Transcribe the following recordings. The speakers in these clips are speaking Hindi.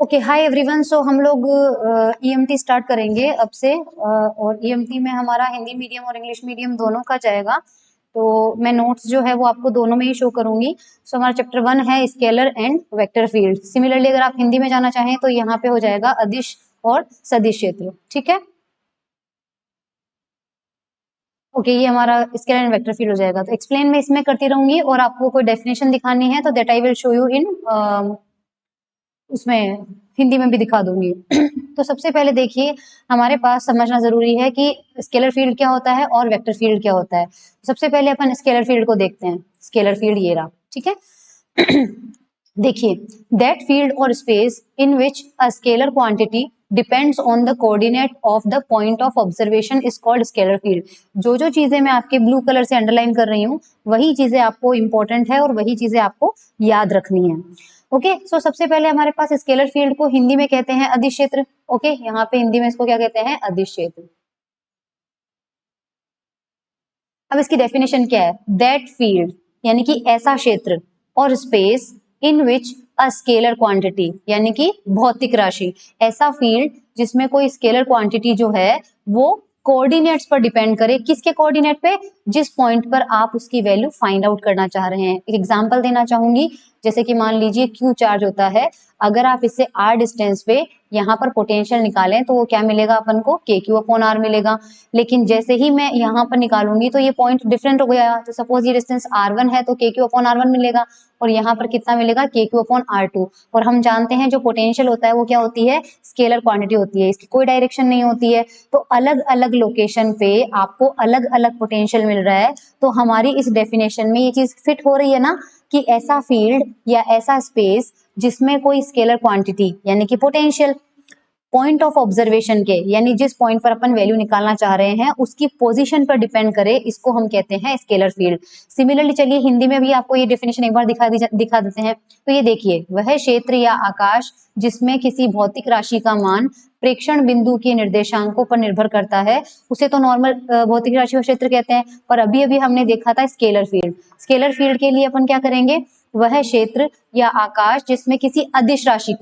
Okay, hi everyone. सो हम लोग ईएमटी स्टार्ट करेंगे अब से, और ईएमटी में हमारा हिंदी मीडियम और इंग्लिश मीडियम दोनों का जाएगा। तो मैं नोट्स जो है वो आपको दोनों में ही शो करूंगी। सो हमारा चैप्टर 1 है scalar and vector field. Similarly अगर आप हिंदी में जाना चाहें तो यहाँ पे हो जाएगा अदिश और सदिश क्षेत्र। ठीक है, ओके, ये हमारा स्केलर एंड वेक्टर फील्ड हो जाएगा। तो एक्सप्लेन मैं इसमें करती रहूंगी और आपको कोई डेफिनेशन दिखानी है तो that I will show you in उसमें हिंदी में भी दिखा दूंगी। तो सबसे पहले देखिए, हमारे पास समझना जरूरी है कि स्केलर फील्ड क्या होता है और वेक्टर फील्ड क्या होता है। सबसे पहले अपन स्केलर फील्ड को देखते हैं। स्केलर फील्ड ये रहा, ठीक है। देखिए, दैट फील्ड और space in which a scalar quantity depends on the coordinate of the point of observation is called scalar field. जो जो चीजें मैं आपके ब्लू कलर से अंडरलाइन कर रही हूँ वही चीजें आपको इंपॉर्टेंट है और वही चीजें आपको याद रखनी है। ओके, सो सबसे पहले हमारे पास स्केलर फील्ड को हिंदी में कहते हैं अदिश क्षेत्र। ओके, यहाँ पे हिंदी में इसको क्या कहते हैं? अदिश क्षेत्र। अब इसकी डेफिनेशन क्या है? दैट फील्ड यानी कि ऐसा क्षेत्र और space in which a scalar quantity यानी कि भौतिक राशि, ऐसा फील्ड जिसमें कोई स्केलर क्वांटिटी जो है वो कोऑर्डिनेट्स पर डिपेंड करे। किसके कोऑर्डिनेट पे? जिस पॉइंट पर आप उसकी वैल्यू फाइंड आउट करना चाह रहे हैं। एक एग्जांपल देना चाहूंगी, जैसे कि मान लीजिए क्यू चार्ज होता है, अगर आप इससे आर डिस्टेंस पे यहाँ पर पोटेंशियल निकालें तो वो क्या मिलेगा अपन को? के क्यू अपॉन आर मिलेगा। लेकिन जैसे ही मैं यहाँ पर निकालूंगी तो ये पॉइंट डिफरेंट हो गया। तो सपोज ये डिस्टेंस r1 है तो के क्यू अपॉन r1 मिलेगा, और यहाँ पर कितना मिलेगा? के क्यू अपॉन r2। और हम जानते हैं जो पोटेंशियल होता है वो क्या होती है? स्केलर क्वांटिटी होती है, इसकी कोई डायरेक्शन नहीं होती है। तो अलग अलग लोकेशन पे आपको अलग अलग पोटेंशियल मिल रहा है। तो हमारी इस डेफिनेशन में ये चीज फिट हो रही है ना, कि ऐसा फील्ड या ऐसा स्पेस जिसमें कोई स्केलर क्वांटिटी यानी कि पोटेंशियल पॉइंट ऑफ ऑब्जर्वेशन के यानी जिस पॉइंट पर अपन वैल्यू निकालना चाह रहे हैं उसकी पोजीशन पर डिपेंड करे, इसको हम कहते हैं स्केलर फील्ड। सिमिलरली चलिए हिंदी में भी आपको ये डेफिनेशन एक बार दिखा देते हैं। तो ये देखिए, वह क्षेत्र या आकाश जिसमें किसी भौतिक राशि का मान प्रेक्षण बिंदु के निर्देशांकों पर निर्भर करता है उसे तो नॉर्मल भौतिक राशि का क्षेत्र कहते हैं। पर अभी अभी हमने देखा था स्केलर फील्ड। स्केलर फील्ड के लिए अपन क्या करेंगे? वह क्षेत्र या आकाश जिसमें किसी अदिश राशि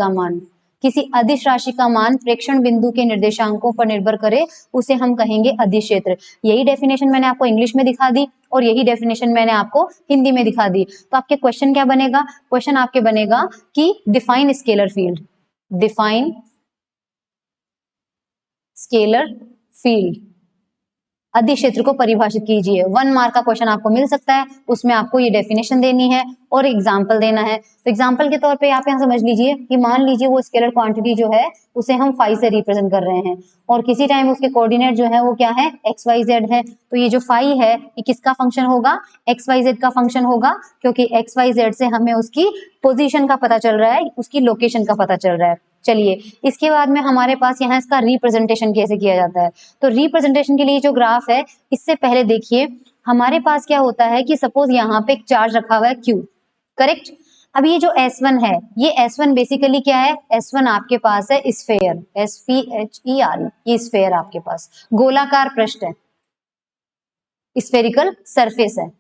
का मान प्रेक्षण बिंदु के निर्देशांकों पर निर्भर करे उसे हम कहेंगे अदिश क्षेत्र। यही डेफिनेशन मैंने आपको इंग्लिश में दिखा दी और यही डेफिनेशन मैंने आपको हिंदी में दिखा दी। तो आपके क्वेश्चन क्या बनेगा? क्वेश्चन आपके बनेगा कि define scalar field. Define scalar field, अदिश क्षेत्र को परिभाषित कीजिए। 1 मार्क का क्वेश्चन आपको मिल सकता है, उसमें आपको ये डेफिनेशन देनी है और एग्जाम्पल देना है। तो एग्जाम्पल के तौर पे आप यहाँ समझ लीजिए कि मान लीजिए वो स्केलर क्वांटिटी जो है उसे हम फाई से रिप्रेजेंट कर रहे हैं और किसी टाइम उसके कोऑर्डिनेट जो है वो क्या है? एक्स वाई जेड है। तो ये जो फाई है ये किसका फंक्शन होगा? एक्स वाई जेड का फंक्शन होगा, क्योंकि एक्स वाई जेड से हमें उसकी पोजीशन का पता चल रहा है, उसकी लोकेशन का पता चल रहा है। चलिए, इसके बाद में हमारे पास यहाँ इसका रिप्रेजेंटेशन कैसे किया जाता है। तो रिप्रेजेंटेशन के लिए जो ग्राफ है, इससे पहले देखिए हमारे पास क्या होता है कि सपोज यहाँ पे एक चार्ज रखा हुआ है Q, करेक्ट। अब ये जो S1 है, ये S1 बेसिकली क्या है? S1 आपके पास है स्फेयर, SPHER, ये स्फेयर आपके पास गोलाकार पृष्ठ है, स्फेरिकल सरफेस है।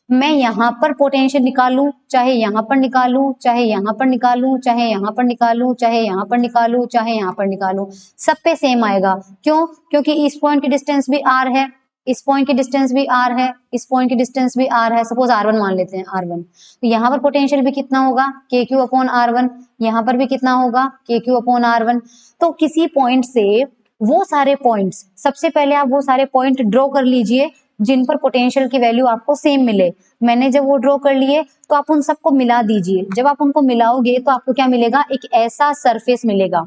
मैं यहाँ पर पोटेंशियल निकालूं, चाहे यहाँ पर निकालूं, चाहे यहाँ पर निकालूं, चाहे यहाँ पर निकालूं, चाहे यहाँ पर निकालूं, चाहे यहाँ पर निकालूं, सब पे सेम आएगा। क्यों? क्योंकि इस पॉइंट की डिस्टेंस भी r है, इस पॉइंट की डिस्टेंस भी r है, इस पॉइंट की डिस्टेंस भी r है। सपोज r1 मान लेते हैं, r1। तो यहाँ पर पोटेंशियल भी कितना होगा? के क्यू अपॉन r1। यहाँ पर भी कितना होगा? के क्यू अपॉन r1। तो किसी पॉइंट से वो सारे पॉइंट्स, सबसे पहले आप वो सारे पॉइंट ड्रॉ कर लीजिए जिन पर पोटेंशियल की वैल्यू आपको सेम मिले। मैंने जब वो ड्रॉ कर लिए तो आप उन सबको मिला दीजिए। जब आप उनको मिलाओगे तो आपको क्या मिलेगा? एक ऐसा सरफेस मिलेगा,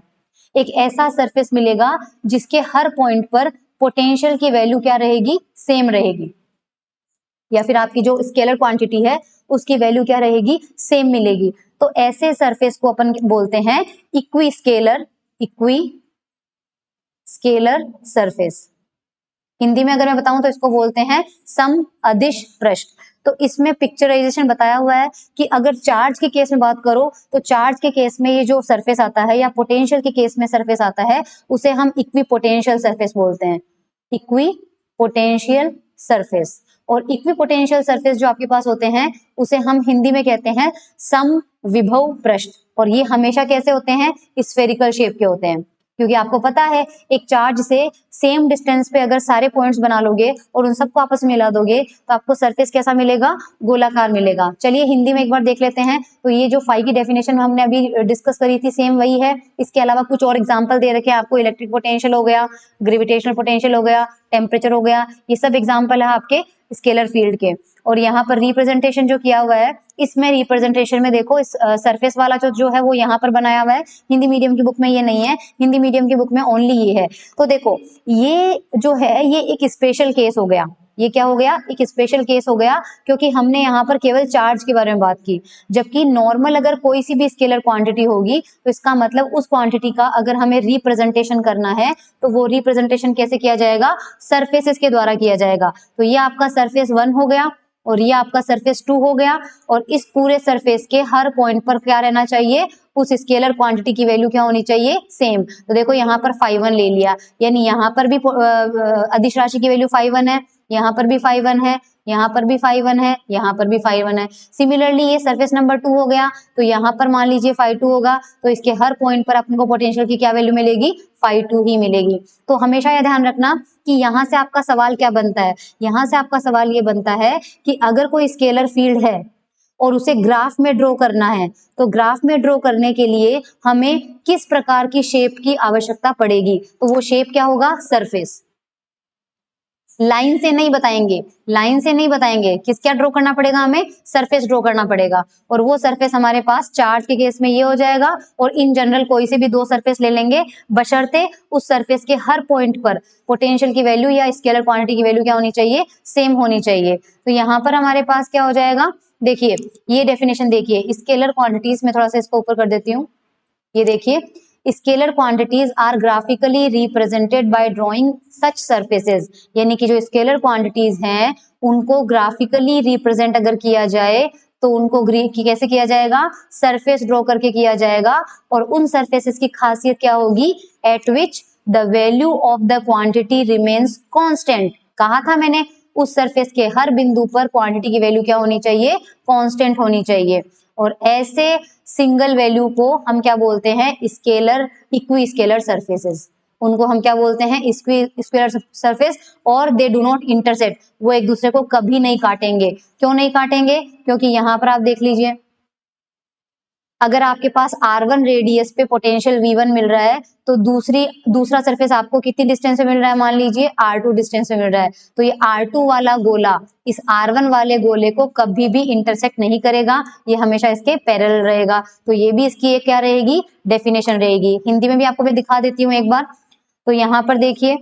एक ऐसा सरफेस मिलेगा जिसके हर पॉइंट पर पोटेंशियल की वैल्यू क्या रहेगी? सेम रहेगी, या फिर आपकी जो स्केलर क्वांटिटी है उसकी वैल्यू क्या रहेगी? सेम मिलेगी। तो ऐसे सरफेस को अपन बोलते हैं इक्वी स्केलर सरफेस। हिंदी में अगर मैं बताऊं तो इसको बोलते हैं सम अदिश पृष्ठ। तो इसमें पिक्चराइजेशन बताया हुआ है कि अगर चार्ज के केस में बात करो तो चार्ज के केस में ये जो सरफेस आता है या पोटेंशियल के केस में सरफेस आता है उसे हम इक्वी पोटेंशियल सरफेस बोलते हैं। Equi potential surface. और इक्वी पोटेंशियल सरफेस जो आपके पास होते हैं उसे हम हिंदी में कहते हैं सम विभव पृष्ठ। और ये हमेशा कैसे होते हैं, स्फेरिकल शेप के होते हैं, क्योंकि आपको पता है एक चार्ज से सेम डिस्टेंस पे अगर सारे पॉइंट्स बना लोगे और उन सबको आपस में मिला दोगे तो आपको सरफेस कैसा मिलेगा, गोलाकार मिलेगा। चलिए हिंदी में एक बार देख लेते हैं। तो ये जो फाई की डेफिनेशन हमने अभी डिस्कस करी थी सेम वही है। इसके अलावा कुछ और एग्जांपल दे रखे हैं आपको, इलेक्ट्रिक पोटेंशियल हो गया, ग्रेविटेशनल पोटेंशियल हो गया, टेम्परेचर हो गया, ये सब एग्जाम्पल है आपके स्केलर फील्ड के। और यहाँ पर रिप्रेजेंटेशन जो किया हुआ है, इसमें रिप्रेजेंटेशन में देखो इस सरफेस वाला जो है वो यहाँ पर बनाया हुआ है। हिंदी मीडियम की बुक में ये नहीं है, हिंदी मीडियम की बुक में ओनली ये है। तो देखो ये जो है ये एक स्पेशल केस हो गया। ये क्या हो गया, एक स्पेशल केस हो गया, क्योंकि हमने यहाँ पर केवल चार्ज के बारे में बात की। जबकि नॉर्मल अगर कोई सी भी स्केलर क्वांटिटी होगी तो इसका मतलब उस क्वांटिटी का अगर हमें रिप्रेजेंटेशन करना है तो वो रिप्रेजेंटेशन कैसे किया जाएगा, सरफेसेस के द्वारा किया जाएगा। तो ये आपका सरफेस 1 हो गया और ये आपका सरफेस 2 हो गया। और इस पूरे सरफेस के हर पॉइंट पर क्या रहना चाहिए, उस स्केलर क्वांटिटी की वैल्यू क्या होनी चाहिए, सेम। तो देखो यहाँ पर φ1 ले लिया, यानी यहाँ पर भी अदिश राशि की वैल्यू φ1 है, यहाँ पर भी φ1 है, यहाँ पर भी φ1 है, यहाँ पर भी φ1 है। सिमिलरली ये सरफेस नंबर 2 हो गया, तो यहाँ पर मान लीजिए φ2 होगा, तो इसके हर पॉइंट पर अपन को पोटेंशियल की क्या वैल्यू मिलेगी, φ2 ही मिलेगी। तो हमेशा यह ध्यान रखना कि यहाँ से आपका सवाल क्या बनता है, यहाँ से आपका सवाल ये बनता है कि अगर कोई स्केलर फील्ड है और उसे ग्राफ में ड्रॉ करना है, तो ग्राफ में ड्रॉ करने के लिए हमें किस प्रकार की शेप की आवश्यकता पड़ेगी, तो वो शेप क्या होगा, सरफेस। लाइन से नहीं बताएंगे, लाइन से नहीं बताएंगे, किस क्या ड्रॉ करना पड़ेगा, हमें सरफेस ड्रॉ करना पड़ेगा। और वो सरफेस हमारे पास चार्ज के केस में ये हो जाएगा, और इन जनरल कोई से भी 2 सरफेस ले लेंगे, बशर्ते उस सरफेस के हर पॉइंट पर पोटेंशियल की वैल्यू या स्केलर क्वांटिटी की वैल्यू क्या होनी चाहिए, सेम होनी चाहिए। तो यहाँ पर हमारे पास क्या हो जाएगा, देखिए ये डेफिनेशन देखिए, स्केलर क्वांटिटीज में थोड़ा सा इसको ऊपर कर देती हूँ। ये देखिए, scalar quantities are graphically represented by drawing such surfaces, यानी कि जो स्केलर क्वांटिटीज हैं उनको ग्राफिकली रिप्रेजेंट अगर किया जाए तो उनको कैसे किया जाएगा, सरफेस ड्रॉ करके किया जाएगा। और उन सरफेसेस की खासियत क्या होगी, eight which the value of the quantity remains constant. कहा था मैंने, उस सरफेस के हर बिंदु पर क्वांटिटी की वैल्यू क्या होनी चाहिए, कांस्टेंट होनी चाहिए। और ऐसे सिंगल वैल्यू को हम क्या बोलते हैं, स्केलर इक्वी स्केलर सरफेसेस। उनको हम क्या बोलते हैं, स्क्वायर सरफेस। और दे डू नॉट इंटरसेक्ट, वो एक दूसरे को कभी नहीं काटेंगे। क्यों नहीं काटेंगे, क्योंकि यहाँ पर आप देख लीजिए, अगर आपके पास R1 रेडियस पे पोटेंशियल V1 मिल रहा है तो दूसरा सरफेस आपको कितनी डिस्टेंस पे मिल रहा है, मान लीजिए R2 डिस्टेंस पे मिल रहा है। तो ये R2 वाला गोला इस R1 वाले गोले को कभी भी इंटरसेक्ट नहीं करेगा, ये हमेशा इसके पैरेलल रहेगा। तो ये भी इसकी एक क्या रहेगी, डेफिनेशन रहेगी। हिंदी में भी आपको मैं दिखा देती हूँ एक बार। तो यहाँ पर देखिए,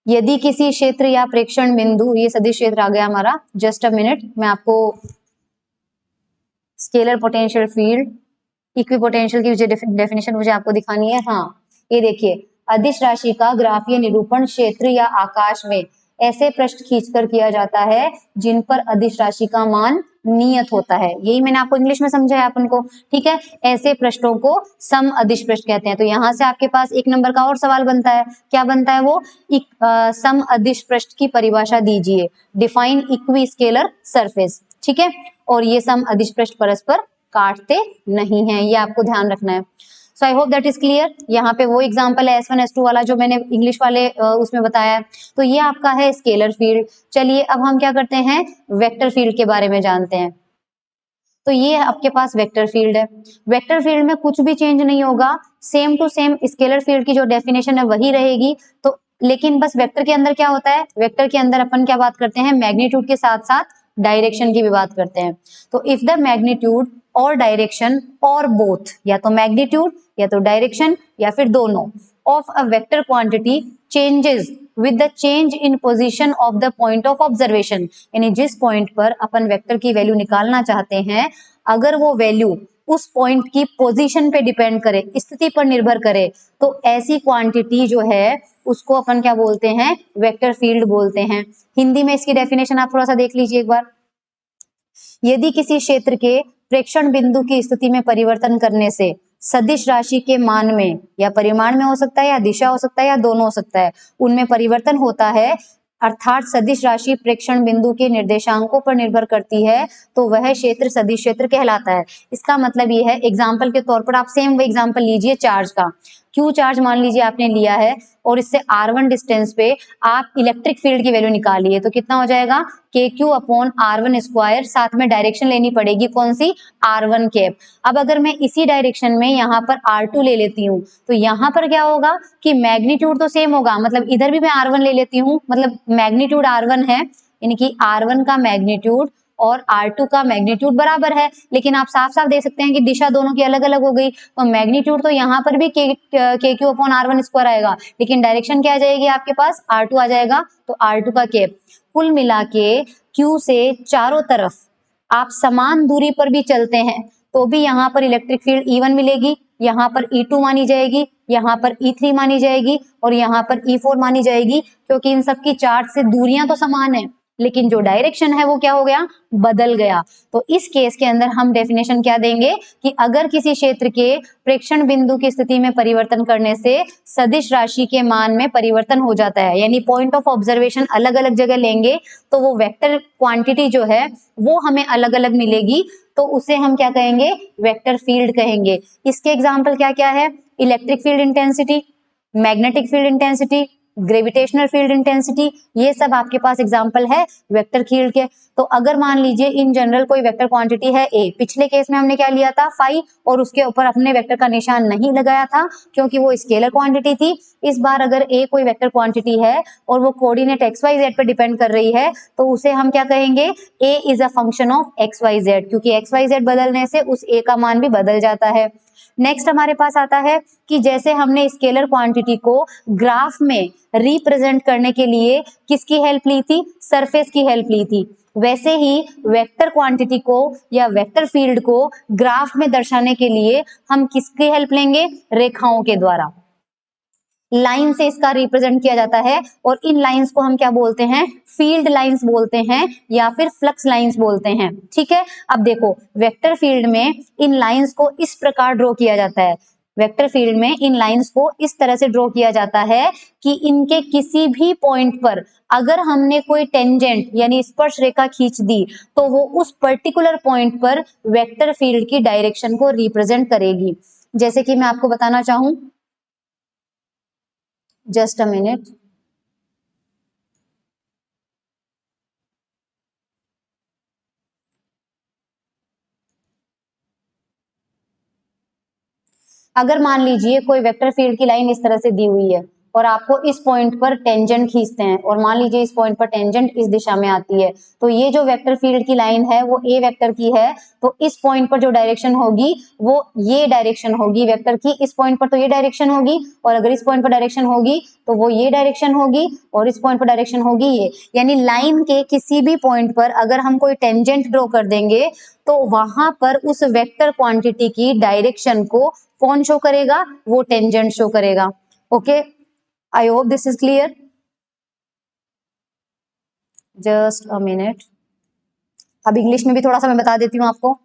यदि किसी क्षेत्र या प्रेक्षण बिंदु, ये सदिश क्षेत्र आ गया हमारा, जस्ट अ मिनट, मैं आपको स्केलर पोटेंशियल फील्ड इक्विपोटेंशियल की जो डेफिनेशन मुझे आपको दिखानी है। हाँ, ये देखिए, अदिश राशि का ग्राफीय निरूपण क्षेत्र या आकाश में ऐसे पृष्ठ खींचकर किया जाता है जिन पर अदिश राशि का मान नियत होता है। यही मैंने आपको इंग्लिश में समझाया अपन को, ठीक है। ऐसे पृष्ठों को सम अदिश पृष्ठ कहते हैं। तो यहाँ से आपके पास 1 नंबर का और सवाल बनता है, क्या बनता है वो, सम अदिश पृष्ठ की परिभाषा दीजिए, डिफाइन इक्वी स्केलर सरफेस, ठीक है। और ये सम अदिश पृष्ठ परस्पर काटते नहीं हैं, ये आपको ध्यान रखना है। So I hope that is clear. यहाँ पे वो एग्जांपल है S1 S2 वाला जो मैंने इंग्लिश वाले उसमें बताया है। तो ये आपका है स्केलर फील्ड। चलिए अब हम क्या करते हैं, वेक्टर फील्ड के बारे में जानते हैं। तो ये आपके पास वेक्टर फील्ड है। वेक्टर फील्ड में कुछ भी चेंज नहीं होगा, same to same scalar field की जो डेफिनेशन है वही रहेगी। तो लेकिन बस वेक्टर के अंदर क्या होता है, वेक्टर के अंदर अपन क्या बात करते हैं, मैग्नीट्यूड के साथ साथ डायरेक्शन की भी बात करते हैं। तो इफ द मैग्नीट्यूड और डायरेक्शन और बोथ, या तो मैग्नीट्यूड या तो डायरेक्शन या फिर दोनों, of a vector quantity changes with the change in position of the point of observation, यानी जिस पॉइंट पर अपन वेक्टर की वैल्यू निकालना चाहते हैं, अगर वो वैल्यू उस पॉइंट की पोजीशन पे डिपेंड करे, स्थिति पर निर्भर करे, तो ऐसी क्वांटिटी जो है उसको अपन क्या बोलते हैं, वेक्टर फील्ड बोलते हैं। हिंदी में इसकी डेफिनेशन आप थोड़ा सा देख लीजिए एक बार। यदि किसी क्षेत्र के प्रेक्षण बिंदु की स्थिति में परिवर्तन करने से सदिश राशि के मान में या परिमाण में हो सकता है, या दिशा हो सकता है, या दोनों हो सकता है, उनमें परिवर्तन होता है, अर्थात सदिश राशि प्रेक्षण बिंदु के निर्देशांकों पर निर्भर करती है तो वह क्षेत्र सदिश क्षेत्र कहलाता है। इसका मतलब ये है, एग्जाम्पल के तौर पर आप सेम वो एग्जाम्पल लीजिए चार्ज का। क्यू चार्ज मान लीजिए आपने लिया है और इससे r1 डिस्टेंस पे आप इलेक्ट्रिक फील्ड की वैल्यू निकालिए तो कितना हो जाएगा, के क्यू अपॉन r1 स्क्वायर, साथ में डायरेक्शन लेनी पड़ेगी कौन सी, r1 कैप। अब अगर मैं इसी डायरेक्शन में यहाँ पर r2 ले लेती हूँ तो यहाँ पर क्या होगा कि मैग्नीट्यूड तो सेम होगा, मतलब इधर भी मैं r1 ले लेती हूँ, मतलब मैग्नीट्यूड r1 है, यानी कि r1 का मैग्नीट्यूड और R2 का मैग्नीट्यूड बराबर है, लेकिन आप साफ साफ देख सकते हैं कि दिशा दोनों की अलग अलग हो गई। तो मैग्नीट्यूड तो यहाँ पर भी के क्यू अपॉन R1 स्क्वायर आएगा, लेकिन डायरेक्शन क्या आ जाएगी आपके पास, R2 आ जाएगा, तो R2 का कैप। कुल मिला के Q से चारों तरफ आप समान दूरी पर भी चलते हैं तो भी यहाँ पर इलेक्ट्रिक फील्ड E1 मिलेगी, यहाँ पर E2 मानी जाएगी, यहाँ पर E3 मानी जाएगी और यहाँ पर E4 मानी जाएगी, क्योंकि इन सबकी चार्ज से दूरियां तो समान है लेकिन जो डायरेक्शन है वो क्या हो गया, बदल गया। तो इस केस के अंदर हम डेफिनेशन क्या देंगे कि अगर किसी क्षेत्र के प्रेक्षण बिंदु की स्थिति में परिवर्तन करने से सदिश राशि के मान में परिवर्तन हो जाता है, यानी पॉइंट ऑफ ऑब्जर्वेशन अलग अलग जगह लेंगे तो वो वेक्टर क्वांटिटी जो है वो हमें अलग अलग मिलेगी, तो उसे हम क्या कहेंगे, वेक्टर फील्ड कहेंगे। इसके एग्जाम्पल क्या क्या है, electric field intensity, magnetic field intensity, gravitational field intensity, ये सब आपके पास एग्जांपल है वेक्टर फील्ड के। तो अगर मान लीजिए इन जनरल कोई वेक्टर क्वांटिटी है ए, पिछले केस में हमने क्या लिया था फाई और उसके ऊपर अपने वेक्टर का निशान नहीं लगाया था क्योंकि वो स्केलर क्वांटिटी थी। इस बार अगर ए कोई वेक्टर क्वांटिटी है और वो कोऑर्डिनेट एक्स वाई जेड पर डिपेंड कर रही है तो उसे हम क्या कहेंगे, a is a function of x y z, क्योंकि एक्स वाई जेड बदलने से उस ए का मान भी बदल जाता है। नेक्स्ट हमारे पास आता है कि जैसे हमने स्केलर क्वांटिटी को ग्राफ में रिप्रेजेंट करने के लिए किसकी हेल्प ली थी, सरफेस की हेल्प ली थी, वैसे ही वेक्टर क्वांटिटी को या वेक्टर फील्ड को ग्राफ में दर्शाने के लिए हम किसकी हेल्प लेंगे, रेखाओं के द्वारा। लाइन से इसका रिप्रेजेंट किया जाता है और इन लाइंस को हम क्या बोलते हैं, फील्ड लाइंस बोलते हैं या फिर फ्लक्स लाइंस बोलते हैं। ठीक है, अब देखो वेक्टर फील्ड में इन लाइंस को इस प्रकार ड्रॉ किया जाता है, वेक्टर फील्ड में इन लाइंस को इस तरह से ड्रॉ किया जाता है कि इनके किसी भी पॉइंट पर अगर हमने कोई टेंजेंट यानी स्पर्श रेखा खींच दी तो वो उस पर्टिकुलर पॉइंट पर वेक्टर फील्ड की डायरेक्शन को रिप्रेजेंट करेगी। जैसे कि मैं आपको बताना चाहूं, जस्ट अ मिनट, अगर मान लीजिए कोई वेक्टर फील्ड की लाइन इस तरह से दी हुई है और आपको इस पॉइंट पर टेंजेंट खींचते हैं और मान लीजिए इस पॉइंट पर टेंजेंट इस दिशा में आती है, तो ये जो वेक्टर फील्ड की लाइन है वो ए वेक्टर की है, तो इस पॉइंट पर जो डायरेक्शन होगी वो ये डायरेक्शन होगी वेक्टर की, इस पॉइंट पर तो ये डायरेक्शन होगी और अगर इस पॉइंट पर डायरेक्शन होगी तो वो ये डायरेक्शन होगी और इस पॉइंट पर डायरेक्शन होगी ये, यानी लाइन के किसी भी पॉइंट पर अगर हम कोई टेंजेंट ड्रॉ कर देंगे तो वहां पर उस वेक्टर क्वांटिटी की डायरेक्शन को कौन शो करेगा, वो टेंजेंट शो करेगा। Okay, I hope this is clear, just a minute. अब इंग्लिश में भी थोड़ा सा मैं बता देती हूँ आपको।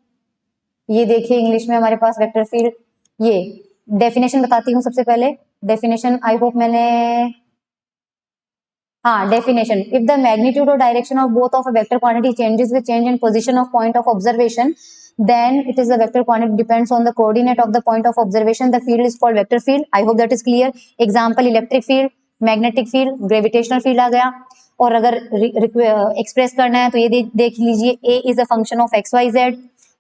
ये देखिए इंग्लिश में हमारे पास वेक्टर फील्ड, ये डेफिनेशन बताती हूँ सबसे पहले। डेफिनेशन आई होप मैंने, हाँ डेफिनेशन, इफ द मैग्नीट्यूड और direction of both of a vector quantity changes with change in position of point of observation then it is the vector quantity depends on the coordinate of the point of observation, the field is called vector field. I hope that is clear. Example electric field, magnetic field, gravitational field आ गया। और अगर एक्सप्रेस करना है तो ये देख लीजिए a is a function of x y z,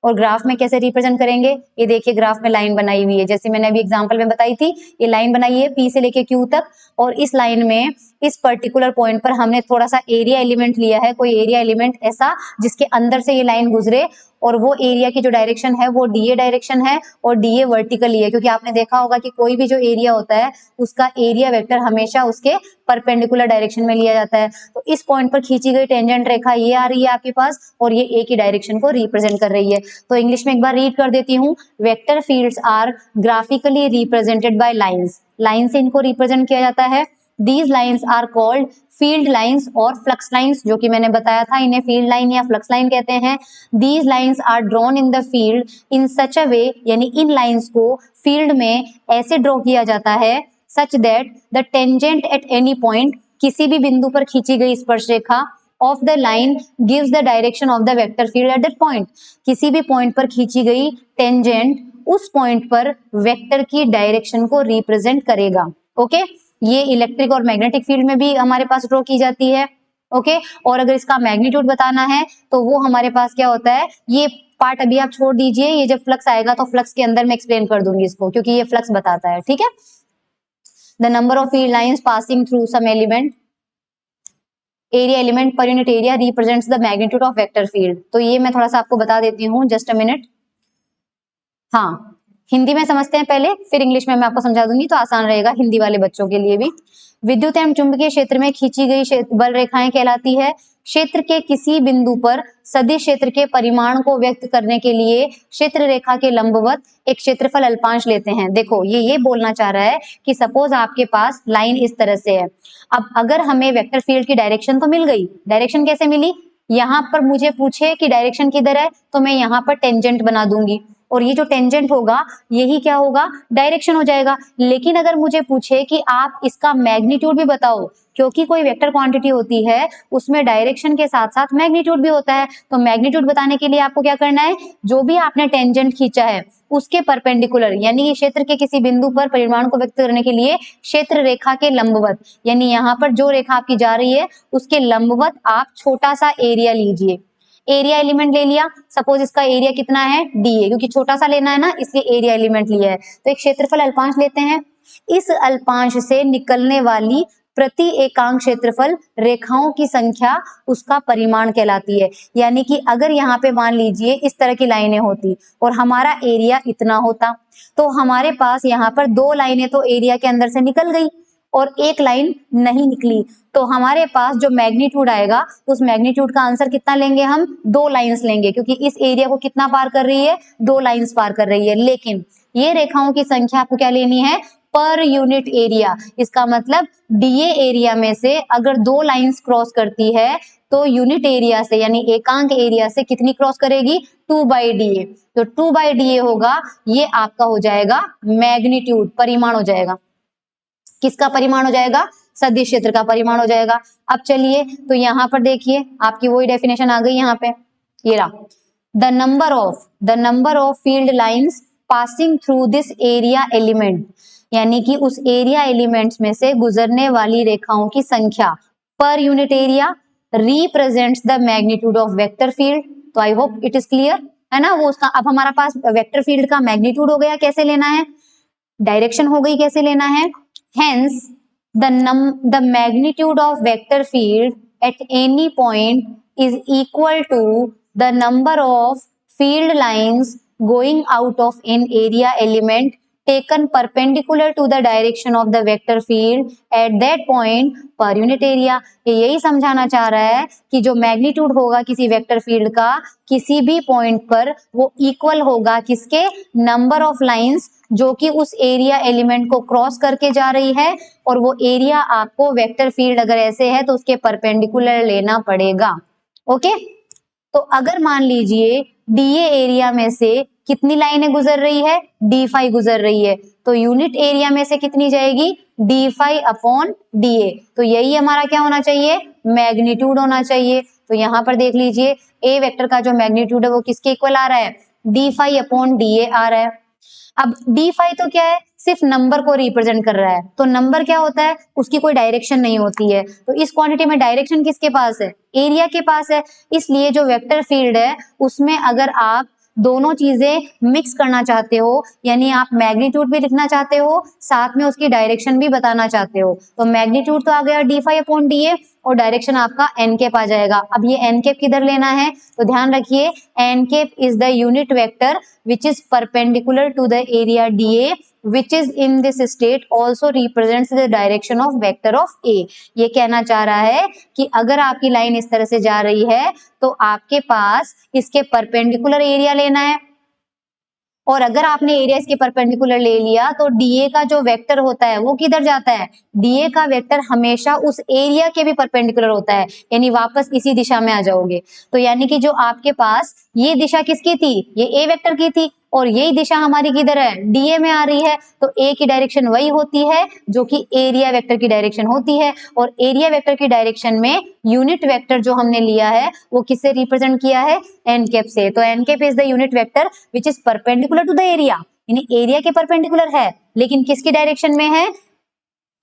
और ग्राफ में कैसे रिप्रेजेंट करेंगे, ये देखिए ग्राफ में लाइन बनाई हुई है, जैसे मैंने अभी एग्जांपल में बताई थी, ये लाइन बनाई है P से लेके Q तक, और इस लाइन में इस पर्टिकुलर पॉइंट पर हमने थोड़ा सा एरिया एलिमेंट लिया है, कोई एरिया एलिमेंट ऐसा जिसके अंदर से ये लाइन गुजरे, और वो एरिया की जो डायरेक्शन है वो डीए डायरेक्शन है और डीए वर्टिकली है, क्योंकि आपने देखा होगा कि कोई भी जो एरिया होता है उसका एरिया वेक्टर हमेशा उसके परपेंडिकुलर डायरेक्शन में लिया जाता है। तो इस पॉइंट पर खींची गई टेंजेंट रेखा ये आ रही है आपके पास और ये ए की डायरेक्शन को रिप्रेजेंट कर रही है। तो इंग्लिश में एक बार रीड कर देती हूँ, vector fields are graphically represented by lines, line से इनको रिप्रेजेंट किया जाता है। These lines are called field lines और फ्लक्स लाइंस, जो कि मैंने बताया था इन्हें फील्ड लाइन या फ्लक्स लाइन कहते हैं। These lines are drawn in the field in such a way, यानी इन लाइंस को फील्ड में ऐसे ड्रॉ किया जाता है such that the tangent at any point, किसी भी बिंदु पर खींची गई स्पर्श रेखा of the line gives the direction of the vector field at that point. किसी भी पॉइंट पर खींची गई टेंजेंट उस पॉइंट पर वेक्टर की डायरेक्शन को रिप्रेजेंट करेगा। ओके, ये इलेक्ट्रिक और मैग्नेटिक फील्ड में भी हमारे पास ड्रॉ की जाती है। ओके, और अगर इसका मैग्नीट्यूड बताना है तो वो हमारे पास क्या होता है, ये पार्ट अभी आप छोड़ दीजिए, ये जब फ्लक्स आएगा तो फ्लक्स के अंदर मैं एक्सप्लेन कर दूंगी इसको, क्योंकि ये फ्लक्स बताता है। ठीक है, the number of field lines passing through some element area element per unit area represents the magnitude of vector field. तो ये मैं थोड़ा सा आपको बता देती हूँ, जस्ट अ मिनट। हाँ, हिंदी में समझते हैं पहले, फिर इंग्लिश में मैं आपको समझा दूंगी तो आसान रहेगा हिंदी वाले बच्चों के लिए भी। विद्युत एवं चुंबकीय क्षेत्र में खींची गई बल रेखाएं कहलाती है क्षेत्र के किसी बिंदु पर सदिश क्षेत्र के परिमाण को व्यक्त करने के लिए क्षेत्र रेखा के लंबवत एक क्षेत्रफल अल्पांश लेते हैं। देखो, ये बोलना चाह रहा है कि सपोज आपके पास लाइन इस तरह से है। अब अगर हमें वेक्टर फील्ड की डायरेक्शन तो मिल गई, डायरेक्शन कैसे मिली, यहाँ पर मुझे पूछे कि डायरेक्शन किधर है तो मैं यहाँ पर टेंजेंट बना दूंगी, और ये जो टेंजेंट होगा यही क्या होगा, डायरेक्शन हो जाएगा। लेकिन अगर मुझे पूछे कि आप इसका मैग्नीट्यूड भी बताओ, क्योंकि कोई वेक्टर क्वांटिटी होती है उसमें डायरेक्शन के साथ साथ मैग्नीट्यूड भी होता है, तो मैग्नीट्यूड बताने के लिए आपको क्या करना है, जो भी आपने टेंजेंट खींचा है उसके परपेंडिकुलर, यानी क्षेत्र के किसी बिंदु पर परिमाण को व्यक्त करने के लिए क्षेत्र रेखा के लंबवत, यानी यहाँ पर जो रेखा आपकी जा रही है उसके लंबवत आप छोटा सा एरिया लीजिए। एरिया एलिमेंट ले लिया, सपोज इसका एरिया कितना है, डी है, क्योंकि छोटा सा लेना है ना इसलिए एरिया एलिमेंट लिया है। तो एक क्षेत्रफल अल्पांश लेते हैं, इस अल्पांश से निकलने वाली प्रति एकांक क्षेत्रफल रेखाओं की संख्या उसका परिमाण कहलाती है। यानी कि अगर यहाँ पे मान लीजिए इस तरह की लाइनें होती और हमारा एरिया इतना होता, तो हमारे पास यहाँ पर दो लाइनें तो एरिया के अंदर से निकल गई और एक लाइन नहीं निकली, तो हमारे पास जो मैग्नीट्यूड आएगा उस मैग्नीट्यूड का आंसर कितना लेंगे, हम दो लाइंस लेंगे, क्योंकि इस एरिया को कितना पार कर रही है, दो लाइंस पार कर रही है। लेकिन ये रेखाओं की संख्या आपको क्या लेनी है, पर यूनिट एरिया। इसका मतलब डीए एरिया में से अगर दो लाइंस क्रॉस करती है तो यूनिट एरिया से यानी एकांक एरिया से कितनी क्रॉस करेगी, 2/DA। तो 2/DA होगा, ये आपका हो जाएगा मैग्नीट्यूड, परिमाण हो जाएगा। किसका परिमाण हो जाएगा, सदिश क्षेत्र का परिमाण हो जाएगा। अब चलिए तो यहाँ पर देखिए आपकी वही डेफिनेशन आ गई यहाँ पे, ये रहा, the number of field lines passing through this area element, यानी कि उस एरिया एलिमेंट्स में से गुजरने वाली रेखाओं की संख्या पर unit area represents the magnitude of vector field. तो I hope it is clear है ना, वो उसका अब हमारा पास वेक्टर फील्ड का मैग्नीट्यूड हो गया, कैसे लेना है, डायरेक्शन हो गई कैसे लेना है। Hence, the magnitude of vector field at any point is equal to the number of field lines going out of an area element taken perpendicular to the direction of the vector field at that point per unit area। ये यही समझाना चाह रहा है कि जो मैग्नीट्यूड होगा किसी वेक्टर फील्ड का किसी भी पॉइंट पर वो इक्वल होगा किसके, नंबर ऑफ लाइंस जो कि उस एरिया एलिमेंट को क्रॉस करके जा रही है, और वो एरिया आपको वेक्टर फील्ड अगर ऐसे है तो उसके परपेंडिकुलर लेना पड़ेगा। ओके, तो अगर मान लीजिए डीए एरिया में से कितनी लाइनें गुजर रही है, D5 गुजर रही है, तो यूनिट एरिया में से कितनी जाएगी, D5/DA। तो यही हमारा क्या होना चाहिए, मैग्नीट्यूड होना चाहिए। तो यहाँ पर देख लीजिए ए वेक्टर का जो मैग्नीट्यूड है वो किसके इक्वल आ रहा है, D5/DA आ रहा है। अब D5 तो क्या है, सिर्फ नंबर को रिप्रेजेंट कर रहा है, तो नंबर क्या होता है, उसकी कोई डायरेक्शन नहीं होती है, तो इस क्वांटिटी में डायरेक्शन किसके पास है, एरिया के पास है। इसलिए जो वेक्टर फील्ड है उसमें अगर आप दोनों चीजें मिक्स करना चाहते हो, यानी आप मैग्नीट्यूड भी लिखना चाहते हो साथ में उसकी डायरेक्शन भी बताना चाहते हो, तो मैग्नीट्यूड तो आ गया D5/DA और डायरेक्शन आपका एन कैप आ जाएगा। अब ये एन कैप किधर लेना है, तो ध्यान रखिए N cap is the unit vector which is perpendicular to the area DA which is in this state also represents the direction of vector of A। ये कहना चाह रहा है कि अगर आपकी लाइन इस तरह से जा रही है तो आपके पास इसके परपेंडिकुलर एरिया लेना है, और अगर आपने एरिया इसके परपेंडिकुलर ले लिया तो डीए का जो वेक्टर होता है वो किधर जाता है, डीए का वेक्टर हमेशा उस एरिया के भी परपेंडिकुलर होता है, यानी वापस इसी दिशा में आ जाओगे। तो यानी कि जो आपके पास ये दिशा किसकी थी, ये ए वेक्टर की थी, और यही दिशा हमारी किधर है, डीए में आ रही है, तो ए की डायरेक्शन वही होती है जो कि एरिया वेक्टर की डायरेक्शन होती है। और एरिया वेक्टर की डायरेक्शन में यूनिट वेक्टर जो हमने लिया है वो किससे रिप्रेजेंट किया है, एन कैप से। तो N cap is the unit vector which is perpendicular to the area, यानी एरिया के परपेंडिकुलर है लेकिन किसकी डायरेक्शन में है,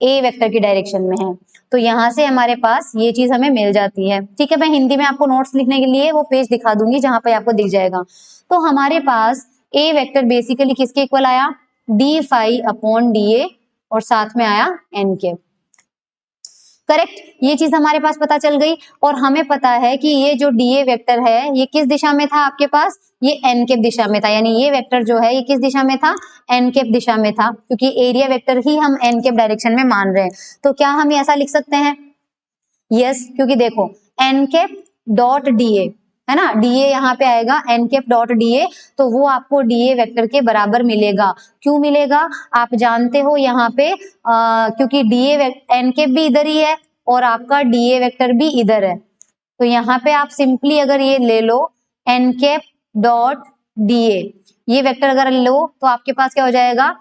ए वेक्टर की डायरेक्शन में है। तो यहाँ से हमारे पास ये चीज हमें मिल जाती है। ठीक है, मैं हिंदी में आपको नोट्स लिखने के लिए वो पेज दिखा दूंगी जहां पे आपको दिख जाएगा। तो हमारे पास ए वेक्टर बेसिकली किसके इक्वल आया, D phi upon D A, और साथ में आया एन के। करेक्ट, ये चीज हमारे पास पता चल गई। और हमें पता है कि ये जो डीए वेक्टर है ये किस दिशा में था आपके पास, ये एन कैप दिशा में था, यानी ये वेक्टर जो है ये किस दिशा में था, एन कैप दिशा में था, क्योंकि एरिया वेक्टर ही हम एन कैप डायरेक्शन में मान रहे हैं। तो क्या हम ऐसा लिख सकते हैं, यस, क्योंकि देखो एन कैप डॉट डीए है ना, डीए यहाँ पे आएगा एन कैप डॉट डीए, तो वो आपको डीए वेक्टर के बराबर मिलेगा। क्यों मिलेगा, आप जानते हो यहाँ पे क्योंकि डीए एन कैप भी इधर ही है और आपका डीए वेक्टर भी इधर है। तो यहाँ पे आप सिंपली अगर ये ले लो एन कैप डॉट डीए, ये वेक्टर अगर लो तो आपके पास क्या हो जाएगा,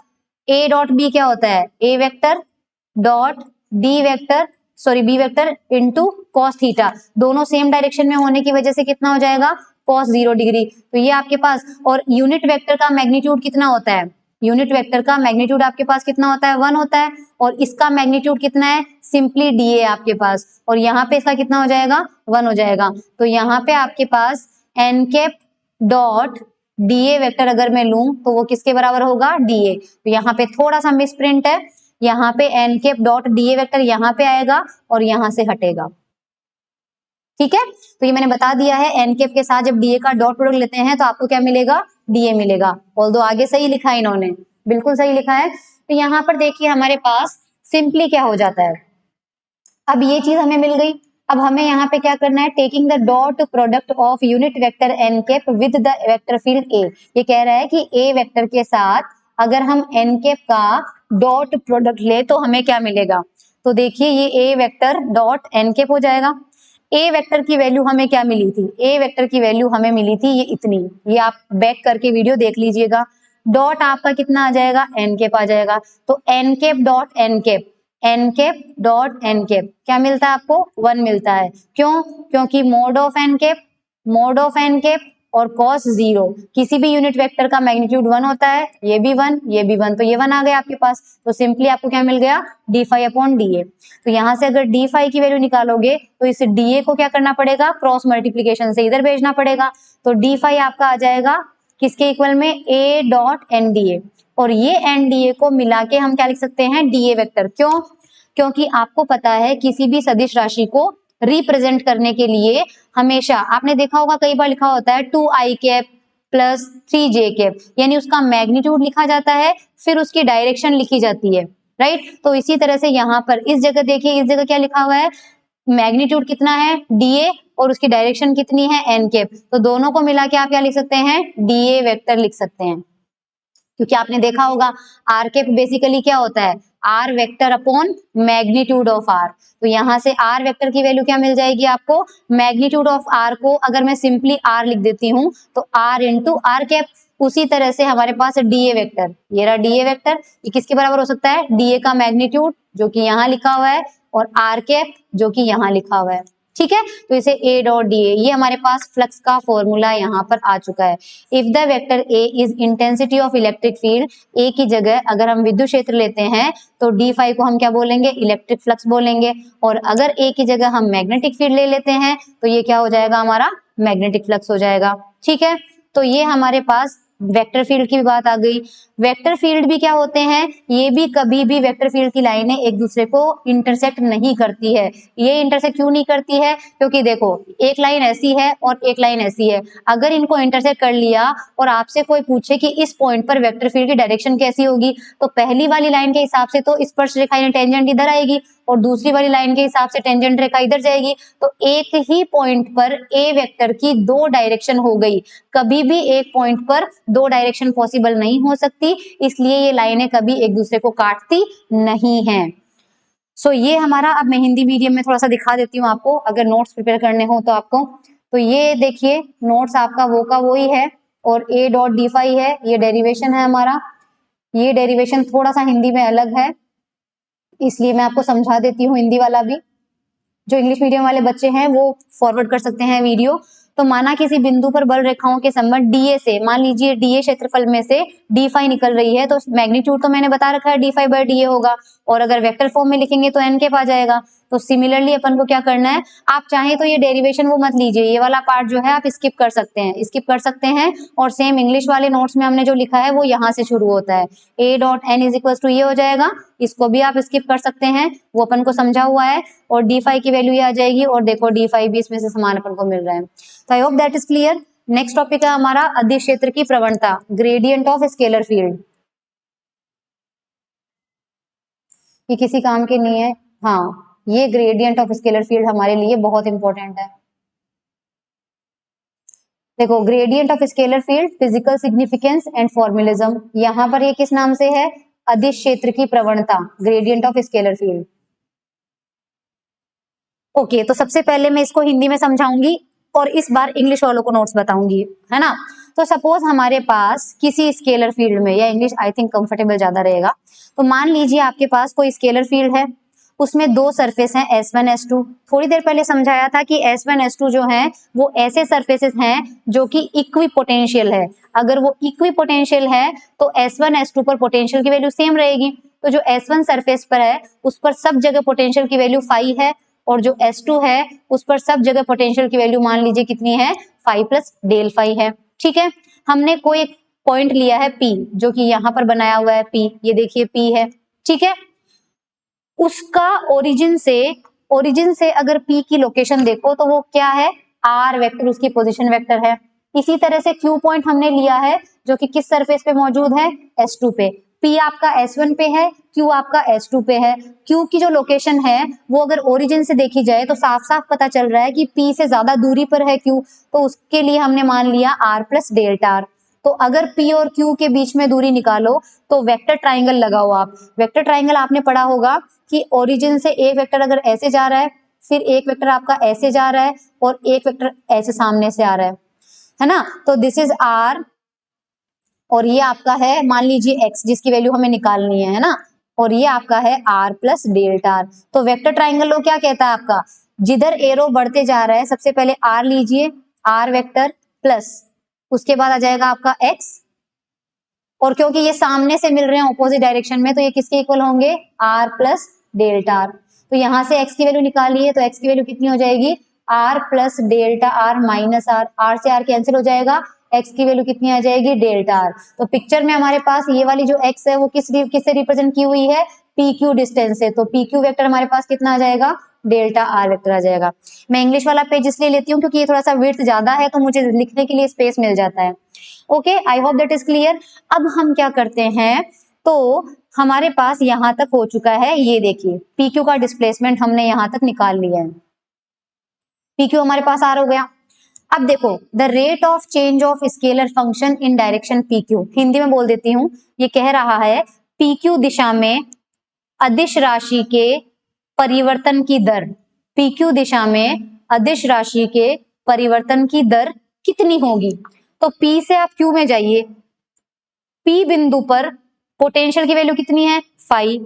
ए डॉट बी क्या होता है, a vector dot d vector sorry b vector into cos theta, दोनों सेम डायरेक्शन में होने की वजह से कितना हो जाएगा, कॉस 0 डिग्री। तो ये आपके पास, और यूनिट वेक्टर का मैग्नीट्यूड कितना होता है, यूनिट वेक्टर का मैग्नीट्यूड आपके पास कितना होता है, 1 होता है, और इसका मैग्नीट्यूड कितना है, सिंपली डी ए आपके पास, और यहाँ पे इसका कितना हो जाएगा, 1 हो जाएगा। तो यहाँ पे आपके पास n cap dot DA vector अगर मैं लूं तो वो किसके बराबर होगा, डीए। तो यहाँ पे थोड़ा सा मिसप्रिंट है, यहाँ पे N cap dot DA vector यहाँ पे आएगा और यहाँ से हटेगा। ठीक है, तो ये मैंने बता दिया है, एन कैप के साथ जब डीए का डॉट प्रोडक्ट लेते हैं तो आपको क्या मिलेगा, डीए मिलेगा। ऑल्दो आगे सही लिखा है इन्होंने, बिल्कुल सही लिखा है। तो यहाँ पर देखिए हमारे पास सिंपली क्या हो जाता है, अब ये चीज हमें मिल गई। अब हमें यहाँ पे क्या करना है, taking the dot product of unit vector n cap with the vector field a. ये कह रहा है कि ए वेक्टर के साथ अगर हम एन कैप का डॉट प्रोडक्ट ले तो हमें क्या मिलेगा। तो देखिए ये ए वेक्टर डॉट एन कैप हो जाएगा। ए वेक्टर की वैल्यू हमें क्या मिली थी, ए वेक्टर की वैल्यू हमें मिली थी ये इतनी, ये आप बैक करके वीडियो देख लीजिएगा। डॉट आपका कितना आ जाएगा, एन कैप आ जाएगा। तो N cap dot N cap, N cap dot N cap क्या मिलता है आपको, 1 मिलता है। क्यों, क्योंकि मोड ऑफ एन कैप और कॉस 0, किसी भी यूनिट वेक्टर का मैग्नीट्यूड 1 होता है, ये भी 1 ये भी 1, तो ये 1 आ गया आपके पास। तो सिंपली आपको क्या मिल गया, D phi upon D A. तो यहाँ से अगर डी फाई की वैल्यू निकालोगे तो इस डी ए को क्या करना पड़ेगा, क्रॉस मल्टीप्लीकेशन से इधर भेजना पड़ेगा। तो डी फाई आपका आ जाएगा किसके इक्वल में, A dot N D A, और ये एन डी ए को मिला के हम क्या लिख सकते हैं, डी ए वेक्टर। क्यों, क्योंकि आपको पता है किसी भी सदिश राशि को रिप्रेजेंट करने के लिए हमेशा आपने देखा होगा कई बार लिखा होता है 2i cap plus 3j cap, यानी उसका मैग्नीट्यूड लिखा जाता है फिर उसकी डायरेक्शन लिखी जाती है, राइट। तो इसी तरह से यहाँ पर इस जगह देखिए, इस जगह क्या लिखा हुआ है, मैग्नीट्यूड कितना है डीए और उसकी डायरेक्शन कितनी है एन कैप, तो दोनों को मिला के आप क्या लिख सकते हैं, डीए वेक्टर लिख सकते हैं। क्योंकि आपने देखा होगा आर कैप बेसिकली क्या होता है, R vector upon magnitude of R. तो यहाँ से आर वेक्टर की वैल्यू क्या मिल जाएगी आपको, मैग्नीट्यूड ऑफ आर को अगर मैं सिंपली आर लिख देती हूँ तो आर इंटू आर कैप। उसी तरह से हमारे पास डीए वेक्टर, ये रहा डीए वेक्टर, ये किसके बराबर हो सकता है, डीए का मैग्नीट्यूड जो कि यहाँ लिखा हुआ है और आर कैप जो कि यहाँ लिखा हुआ है। ठीक है, तो इसे ए डॉट डी ए, ये हमारे पास फ्लक्स का फॉर्मूला यहाँ पर आ चुका है। If the vector a is intensity of electric field, a की जगह अगर हम विद्युत क्षेत्र लेते हैं तो डी फाई को हम क्या बोलेंगे, इलेक्ट्रिक फ्लक्स बोलेंगे, और अगर ए की जगह हम मैग्नेटिक फील्ड ले लेते हैं तो ये क्या हो जाएगा, हमारा मैग्नेटिक फ्लक्स हो जाएगा। ठीक है, तो ये हमारे पास वेक्टर फील्ड की भी बात आ गई। वेक्टर फील्ड भी क्या होते हैं, ये भी कभी भी वेक्टर फील्ड की लाइनें एक दूसरे को इंटरसेक्ट नहीं करती है। ये इंटरसेक्ट क्यों नहीं करती है, क्योंकि देखो एक लाइन ऐसी है और एक लाइन ऐसी है, अगर इनको इंटरसेक्ट कर लिया और आपसे कोई पूछे कि इस पॉइंट पर वेक्टर फील्ड की डायरेक्शन कैसी होगी, तो पहली वाली लाइन के हिसाब से तो स्पर्श रेखा यानी टेंजेंट इधर आएगी और दूसरी वाली लाइन के हिसाब से टेंजेंट रेखा इधर जाएगी। तो एक ही पॉइंट पर ए वेक्टर की 2 डायरेक्शन हो गई, कभी भी एक पॉइंट पर 2 डायरेक्शन पॉसिबल नहीं हो सकती, इसलिए ये लाइनें कभी एक दूसरे को काटती नहीं है। सो ये हमारा, अब मैं हिंदी मीडियम में थोड़ा सा दिखा देती हूँ आपको, अगर नोट्स प्रिपेयर करने हो तो आपको। तो ये देखिए नोट्स आपका वो का वो ही है, और a डॉट डी फाई है, ये डेरिवेशन है हमारा। ये डेरिवेशन थोड़ा सा हिंदी में अलग है, इसलिए मैं आपको समझा देती हूँ हिंदी वाला भी। जो इंग्लिश मीडियम वाले बच्चे हैं वो फॉरवर्ड कर सकते हैं वीडियो। तो माना किसी बिंदु पर बल रेखाओं के संबंध डीए से, मान लीजिए डीए क्षेत्रफल में से डी फाई निकल रही है, तो मैग्नीट्यूड तो मैंने बता रखा है डी फाई बाय डीए होगा, और अगर वेक्टर फॉर्म में लिखेंगे तो एन कैप आ जाएगा। तो सिमिलरली अपन को क्या करना है, आप चाहें तो ये डेरिवेशन वो मत लीजिए, ये वाला पार्ट जो है आप स्किप कर सकते हैं, स्किप कर सकते हैं। और सेम इंग्लिश वाले नोट्स में हमने जो लिखा है वो यहाँ से शुरू होता है, a dot N is equal to ये हो जाएगा, इसको भी आप स्किप कर सकते हैं, वो अपन को समझा हुआ है। और डी फाई की वैल्यू ये आ जाएगी, और देखो डी फाई भी इसमें से समान अपन को मिल रहा है। तो I hope that is clear. Next topic है हमारा अदिश क्षेत्र की प्रवणता, ग्रेडियंट ऑफ स्केलर फील्ड। ये किसी काम के नहीं है, हाँ ये ग्रेडियंट ऑफ स्केलर फील्ड हमारे लिए बहुत इंपॉर्टेंट है। देखो gradient of scalar field, physical significance and formalism, यहाँ पर ये किस नाम से है, अदिश क्षेत्र की प्रवणता, gradient of scalar field. Okay, तो सबसे पहले मैं इसको हिंदी में समझाऊंगी और इस बार इंग्लिश वालों को नोट्स बताऊंगी, है ना। तो सपोज हमारे पास किसी स्केलर फील्ड में, या इंग्लिश आई थिंक कंफर्टेबल ज्यादा रहेगा, तो मान लीजिए आपके पास कोई स्केलर फील्ड है, उसमें दो सरफेस हैं S1 S2। थोड़ी देर पहले समझाया था कि S1 S2 जो है वो ऐसे सरफेसेस हैं जो कि इक्वी पोटेंशियल है। अगर वो इक्वी पोटेंशियल है तो S1 S2 पर पोटेंशियल की वैल्यू सेम रहेगी। तो जो S1 सरफेस पर है उस पर सब जगह पोटेंशियल की वैल्यू फाई है, और जो S2 है उस पर सब जगह पोटेंशियल की वैल्यू मान लीजिए कितनी है, फाई प्लस डेल फाई है। ठीक है, हमने कोई पॉइंट लिया है P, जो कि यहाँ पर बनाया हुआ है P, ये देखिए P है। ठीक है, उसका ओरिजिन से अगर P की लोकेशन देखो तो वो क्या है, R वेक्टर उसकी पोजीशन वेक्टर है। इसी तरह से Q पॉइंट हमने लिया है जो कि किस सरफेस पे मौजूद है, S2 पे। P आपका S1 पे है, Q आपका S2 पे है। Q की जो लोकेशन है वो अगर ओरिजिन से देखी जाए तो साफ साफ पता चल रहा है कि P से ज्यादा दूरी पर है Q, तो उसके लिए हमने मान लिया R प्लस डेल्टा R। तो अगर P और Q के बीच में दूरी निकालो तो वेक्टर ट्राइंगल लगाओ आप। वेक्टर ट्राइंगल आपने पढ़ा होगा कि ओरिजिन से एक वेक्टर अगर ऐसे जा रहा है, फिर एक वेक्टर आपका ऐसे जा रहा है, और एक वेक्टर ऐसे सामने से आ रहा है ना। तो दिस इज R, और ये आपका है मान लीजिए x, जिसकी वैल्यू हमें निकालनी है ना, और ये आपका है R प्लस डेल्टा R। तो वेक्टर ट्राइंगल लो क्या कहता है आपका, जिधर एरो बढ़ते जा रहा है सबसे पहले R लीजिए, R वेक्टर प्लस उसके बाद आ जाएगा आपका x, और क्योंकि ये सामने से मिल रहे हैं ऑपोजिट डायरेक्शन में तो ये किसके इक्वल होंगे, R प्लस डेल्टा R। तो यहाँ से x की वैल्यू निकालिए, तो x की वैल्यू कितनी हो जाएगी, R plus delta R minus R से R कैंसिल हो जाएगा, x की वैल्यू कितनी आ जाएगी, डेल्टा R। तो पिक्चर में हमारे पास ये वाली जो x है वो किससे रिप्रेजेंट की हुई है, PQ डिस्टेंस से। तो PQ वेक्टर हमारे पास कितना आ जाएगा, डेल्टा R वेक्टर आ जाएगा। मैं इंग्लिश वाला पेज इसलिए लेती हूँ क्योंकि ये थोड़ा सा विड्थ ज्यादा है तो मुझे लिखने के लिए स्पेस मिल जाता है। Okay, I hope that is clear. अब हम क्या करते हैं, तो हमारे पास यहां तक हो चुका है, ये देखिए PQ का डिस्प्लेसमेंट हमने यहां तक निकाल लिया है, PQ हमारे पास R हो गया। अब देखो the rate of change of scalar function in direction PQ, Hindi में बोल देती हूँ, ये कह रहा है PQ दिशा में अदिश राशि के परिवर्तन की दर, PQ दिशा में अदिश राशि के परिवर्तन की दर कितनी होगी। तो P से आप Q में जाइए, P बिंदु पर पोटेंशियल की वैल्यू कितनी है, फाई।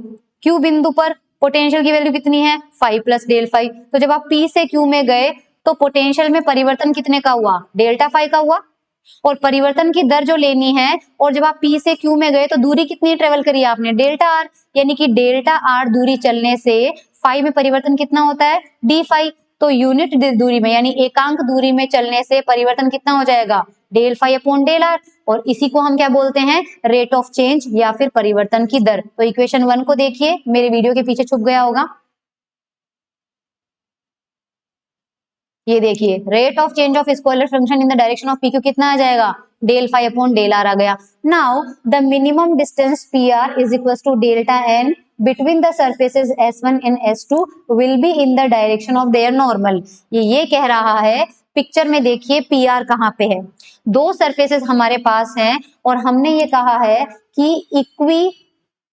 Q बिंदु पर पोटेंशियल की वैल्यू कितनी है, फाई प्लस डेल फाई। तो जब आप P से Q में गए तो पोटेंशियल में परिवर्तन कितने का हुआ, डेल्टा फाई का हुआ, और परिवर्तन की दर जो लेनी है, और जब आप P से Q में गए तो दूरी कितनी ट्रेवल करी आपने, डेल्टा R, यानी कि डेल्टा R दूरी चलने से फाई में परिवर्तन कितना होता है, डी फाई। तो यूनिट दूरी में यानी एकांक दूरी में चलने से परिवर्तन कितना हो जाएगा, del phi upon del R, और इसी को हम क्या बोलते हैं, रेट ऑफ चेंज या फिर परिवर्तन की दर। तो इक्वेशन 1 को देखिए, मेरे वीडियो के पीछे छुप गया होगा, ये देखिए rate of change of scalar function in the direction of PQ कितना आ जाएगा, del phi upon del R आ गया। Now the minimum distance PR is equal to delta N between the surfaces S1 and S2 will be in the direction of their normal। ये कह रहा है, पिक्चर में देखिए PR कहाँ पे है, दो सरफेसेस हमारे पास हैं और हमने ये कहा है कि इक्वी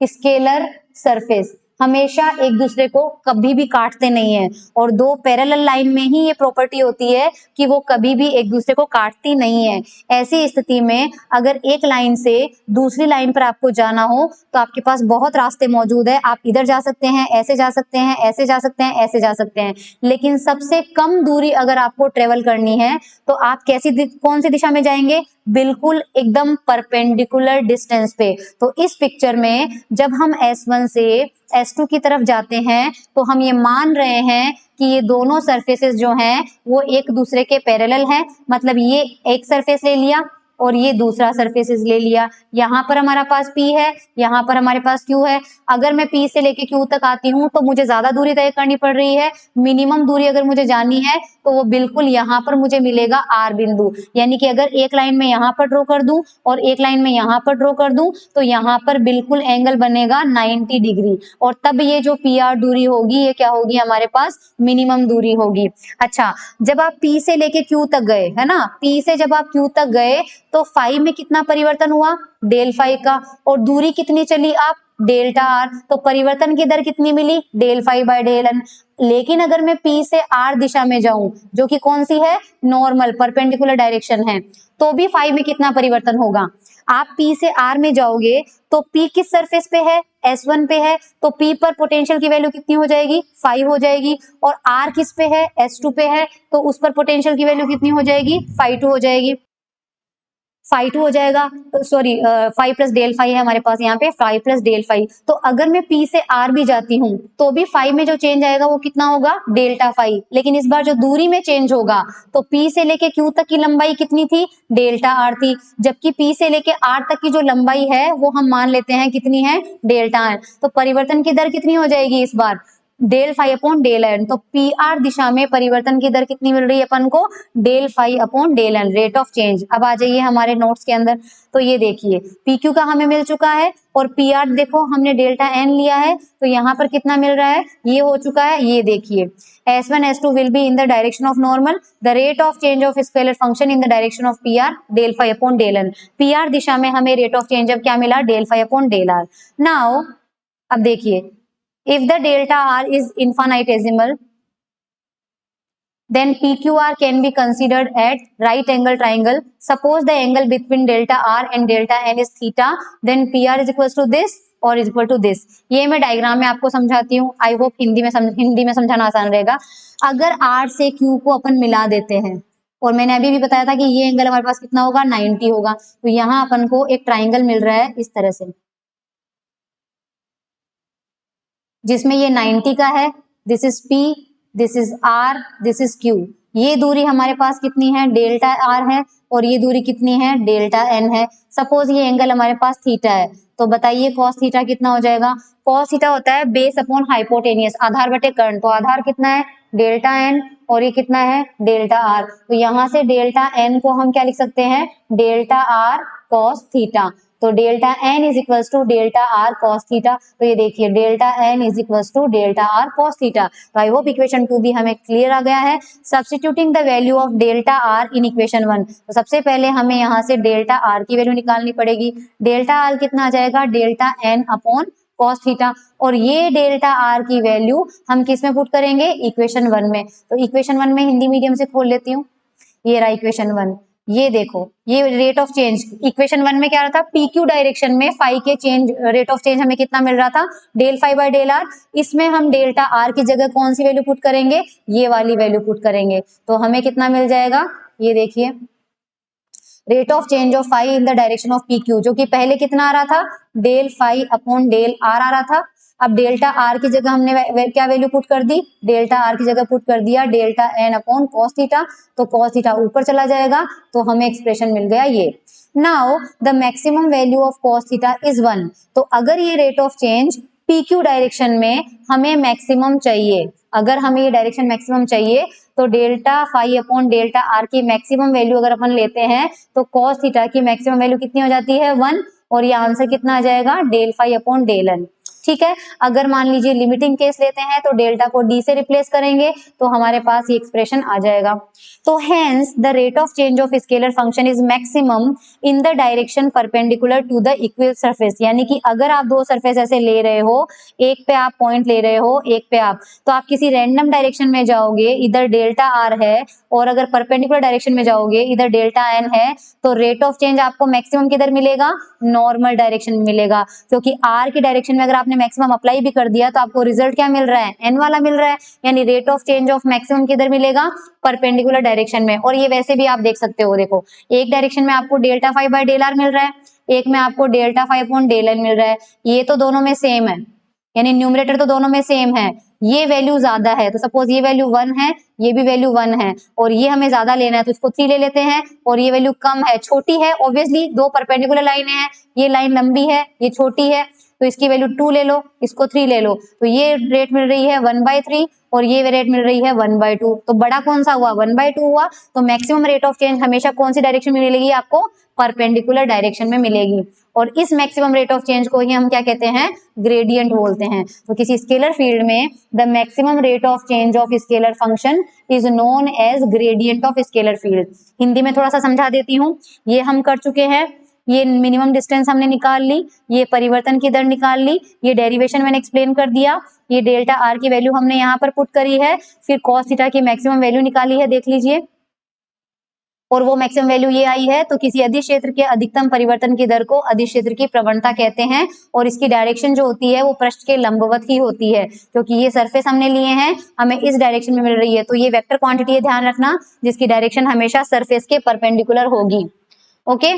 स्केलर सरफेस, हमेशा एक दूसरे को कभी भी काटते नहीं है, और दो पैरेलल लाइन में ही ये प्रॉपर्टी होती है कि वो कभी भी एक दूसरे को काटती नहीं है। ऐसी स्थिति में अगर एक लाइन से दूसरी लाइन पर आपको जाना हो तो आपके पास बहुत रास्ते मौजूद है। आप इधर जा सकते हैं, ऐसे जा सकते हैं, ऐसे जा सकते हैं, ऐसे जा सकते हैं, लेकिन सबसे कम दूरी अगर आपको ट्रेवल करनी है तो आप कौन सी दिशा में जाएंगे? बिल्कुल एकदम परपेंडिकुलर डिस्टेंस पे। तो इस पिक्चर में जब हम S1 से S2 की तरफ जाते हैं तो हम ये मान रहे हैं कि ये दोनों सरफेसेस जो हैं वो एक दूसरे के पैरेलल हैं, मतलब ये एक सरफेस ले लिया और ये दूसरा सरफेसेस ले लिया। यहाँ पर हमारा पास P है, यहाँ पर हमारे पास Q है। अगर मैं P से लेके Q तक आती हूँ तो मुझे ज्यादा दूरी तय करनी पड़ रही है। मिनिमम दूरी अगर मुझे जानी है तो वो बिल्कुल यहाँ पर मुझे मिलेगा R बिंदु, यानी कि अगर एक लाइन में यहाँ पर ड्रॉ कर दूं और एक लाइन में यहाँ पर ड्रॉ कर दूं तो यहाँ पर बिल्कुल एंगल बनेगा 90 डिग्री, और तब ये जो PR दूरी होगी ये क्या होगी? हमारे पास मिनिमम दूरी होगी। अच्छा, जब आप P से लेके Q तक गए, है ना, P से जब आप Q तक गए तो फाई में कितना परिवर्तन हुआ? डेल फाई का। और दूरी कितनी चली आप? Delta r. तो परिवर्तन की दर कितनी मिली? Del phi by del n. लेकिन अगर मैं P से R दिशा में जाऊं, जो कि कौन सी है? नॉर्मल परपेंडिकुलर डायरेक्शन है, तो भी फाई में कितना परिवर्तन होगा? आप P से R में जाओगे तो P किस सरफेस पे है? S1 पे है, तो P पर पोटेंशियल की वैल्यू कितनी हो जाएगी? 5 हो जाएगी। और R किस पे है? S2 पे है, तो उस पर पोटेंशियल की वैल्यू कितनी हो जाएगी? 5 हो जाएगी। फाई टू हो जाएगा, sorry phi plus del phi है हमारे पास यहाँ पे, फाइव प्लस डेल फाई। तो अगर मैं P से R भी जाती हूँ तो भी फाई में जो चेंज आएगा वो कितना होगा? Delta phi. लेकिन इस बार जो दूरी में चेंज होगा तो P से लेके Q तक की लंबाई कितनी थी? डेल्टा आर थी, जबकि P से लेके R तक की जो लंबाई है वो हम मान लेते हैं कितनी है? Delta r. तो परिवर्तन की दर कितनी हो जाएगी इस बार? Del phi upon del n. तो PR दिशा में परिवर्तन की दर कितनी मिल रही है अपन को? Del phi upon del N, rate of change. अब आ जाइए हमारे नोट्स के अंदर, तो ये देखिए PQ का हमें मिल चुका है और PR देखो हमने डेल्टा एन लिया है, तो यहाँ पर कितना मिल रहा है? ये हो चुका है, ये देखिए S1 S2 will be in the direction of normal, the rate of change of scalar function in the direction of PR del phi upon del N. PR दिशा में हमें रेट ऑफ चेंज अब क्या मिला? Del phi upon del R. Now अब देखिए, if the delta R is infinitesimal, then PQR can be considered at right angle triangle. Suppose the angle between delta R and delta N is theta, then PR is equals to this और is equal to this। ये मैं डायग्राम में आपको समझाती हूँ, आई होप हिंदी में समझाना आसान रहेगा। अगर R से Q को अपन मिला देते हैं, और मैंने अभी भी बताया था कि ये एंगल हमारे पास कितना होगा? 90 होगा। तो यहाँ अपन को एक ट्राइंगल मिल रहा है इस तरह से, जिसमें ये 90 का है, this is P, this is R, this is Q। ये दूरी हमारे पास कितनी है? डेल्टा R है, और ये दूरी कितनी है? डेल्टा N है। सपोज ये एंगल हमारे पास थीटा है, तो बताइए कॉस थीटा कितना हो जाएगा? कॉस थीटा होता है बेस अपॉन हाइपोटेनियस, आधार बटे कर्ण। तो आधार कितना है? डेल्टा N, और ये कितना है? Delta R। तो यहाँ से डेल्टा N को हम क्या लिख सकते हैं? Delta R cos theta. तो delta n is equals to delta r cos theta. तो ये देखिए delta n is equals to delta r cos theta. तो आई होप इक्वेशन 2 भी हमें क्लियर आ गया है। Substituting the value of delta R in equation 1, तो सबसे पहले हमें यहाँ से डेल्टा आर की वैल्यू निकालनी पड़ेगी। डेल्टा आर कितना आ जाएगा? Delta N upon cos theta. और ये डेल्टा आर की वैल्यू हम किस में पुट करेंगे? इक्वेशन 1 में। तो इक्वेशन 1 में हिंदी मीडियम से खोल लेती हूँ, ये रहा इक्वेशन 1। ये देखो, ये रेट ऑफ चेंज इक्वेशन 1 में क्या रहा था? PQ डायरेक्शन में फाई के चेंज, रेट ऑफ चेंज हमें कितना मिल रहा था? Del phi by del R. इसमें हम डेल्टा आर की जगह कौन सी वैल्यू पुट करेंगे? ये वाली वैल्यू पुट करेंगे। तो हमें कितना मिल जाएगा? ये देखिए rate of change of phi in the direction of PQ, जो कि पहले कितना आ रहा था? Del phi upon del r आ रहा था। अब डेल्टा आर की जगह हमने क्या वैल्यू पुट कर दी? डेल्टा आर की जगह पुट कर दिया delta N upon cos theta. तो कॉस थीटा ऊपर चला जाएगा, तो हमें एक्सप्रेशन मिल गया ये। Now the maximum value of cos theta is 1। तो अगर ये rate of change PQ direction में हमें मैक्सिमम चाहिए, अगर हमें ये डायरेक्शन मैक्सिमम चाहिए, तो delta phi upon delta R की मैक्सिमम वैल्यू अगर अपन लेते हैं तो कॉस थीटा की मैक्सिमम वैल्यू कितनी हो जाती है? 1। और ये आंसर कितना आ जाएगा? Del phi upon del N. ठीक है। अगर मान लीजिए लिमिटिंग केस लेते हैं तो डेल्टा को डी से रिप्लेस करेंगे तो हमारे पास ये एक्सप्रेशन आ जाएगा। तो hence the rate of change of scalar function is maximum in the direction perpendicular to the equal surface, यानी कि अगर आप दो सरफेस ऐसे ले रहे हो, एक पे आप पॉइंट ले रहे हो, एक पे आप, तो आप किसी रैंडम डायरेक्शन में जाओगे, इधर डेल्टा आर है, और अगर परपेंडिकुलर डायरेक्शन में जाओगे, इधर डेल्टा एन है, तो रेट ऑफ चेंज आपको मैक्सिमम किधर मिलेगा, नॉर्मल डायरेक्शन में मिलेगा, क्योंकि आर की डायरेक्शन में अगर आपने मैक्सिमम अप्लाई भी कर दिया तो आपको रिजल्ट क्या मिल रहा है, एन वाला मिल रहा है, यानी rate of change of maximum किधर मिलेगा, परपेंडिकुलर डायरेक्शन में। और ये वैसे भी आप देख सकते हो, देखो एक डायरेक्शन में आपको delta five by del r मिल रहा है, एक में आपको delta five upon del n मिल रहा है, ये तो दोनों में सेम है, यानी न्यूमरेटर तो दोनों में सेम है, ये वैल्यू ज्यादा है तो सपोज ये वैल्यू 1 है, ये भी वैल्यू 1 है, और ये हमें ज्यादा लेना है तो इसको 3 ले लेते हैं, और ये वैल्यू कम है, छोटी है, ऑब्वियसली दो परपेंडिकुलर लाइनें हैं, ये लाइन लंबी है, ये छोटी है, तो इसकी वैल्यू 2 ले लो, इसको 3 ले लो, तो ये रेट मिल रही है 1/3 और ये रेट मिल रही है 1/2, तो बड़ा कौन सा हुआ, 1/2 हुआ। तो मैक्सिमम रेट ऑफ चेंज हमेशा कौन सी डायरेक्शन में मिलेगी आपको, परपेंडिकुलर डायरेक्शन में मिलेगी, और इस मैक्सिमम रेट ऑफ चेंज को ही हम क्या कहते हैं, ग्रेडियंट बोलते हैं। तो किसी स्केलर फील्ड में the maximum rate of change of scalar function is known as gradient of scalar field. Hindi में थोड़ा सा समझा देती हूँ, ये हम कर चुके हैं, ये मिनिमम डिस्टेंस हमने निकाल ली, ये परिवर्तन की दर निकाल ली, ये डेरिवेशन मैंने एक्सप्लेन कर दिया, ये डेल्टा आर की वैल्यू हमने यहाँ पर पुट करी है, फिर कॉस थीटा की मैक्सिमम वैल्यू निकाली है, देख लीजिए, और वो मैक्सिमम वैल्यू ये आई है। तो किसी अधिक क्षेत्र के अधिकतम परिवर्तन की दर को अधिक क्षेत्र की प्रवणता कहते हैं, और इसकी डायरेक्शन जो होती है वो पृष्ठ के लंबवत ही होती है, क्योंकि ये सरफेस हमने लिए हैं, हमें इस डायरेक्शन में मिल रही है, तो ये वेक्टर क्वांटिटी है, ध्यान रखना, जिसकी डायरेक्शन हमेशा सरफेस के परपेंडिकुलर होगी। ओके,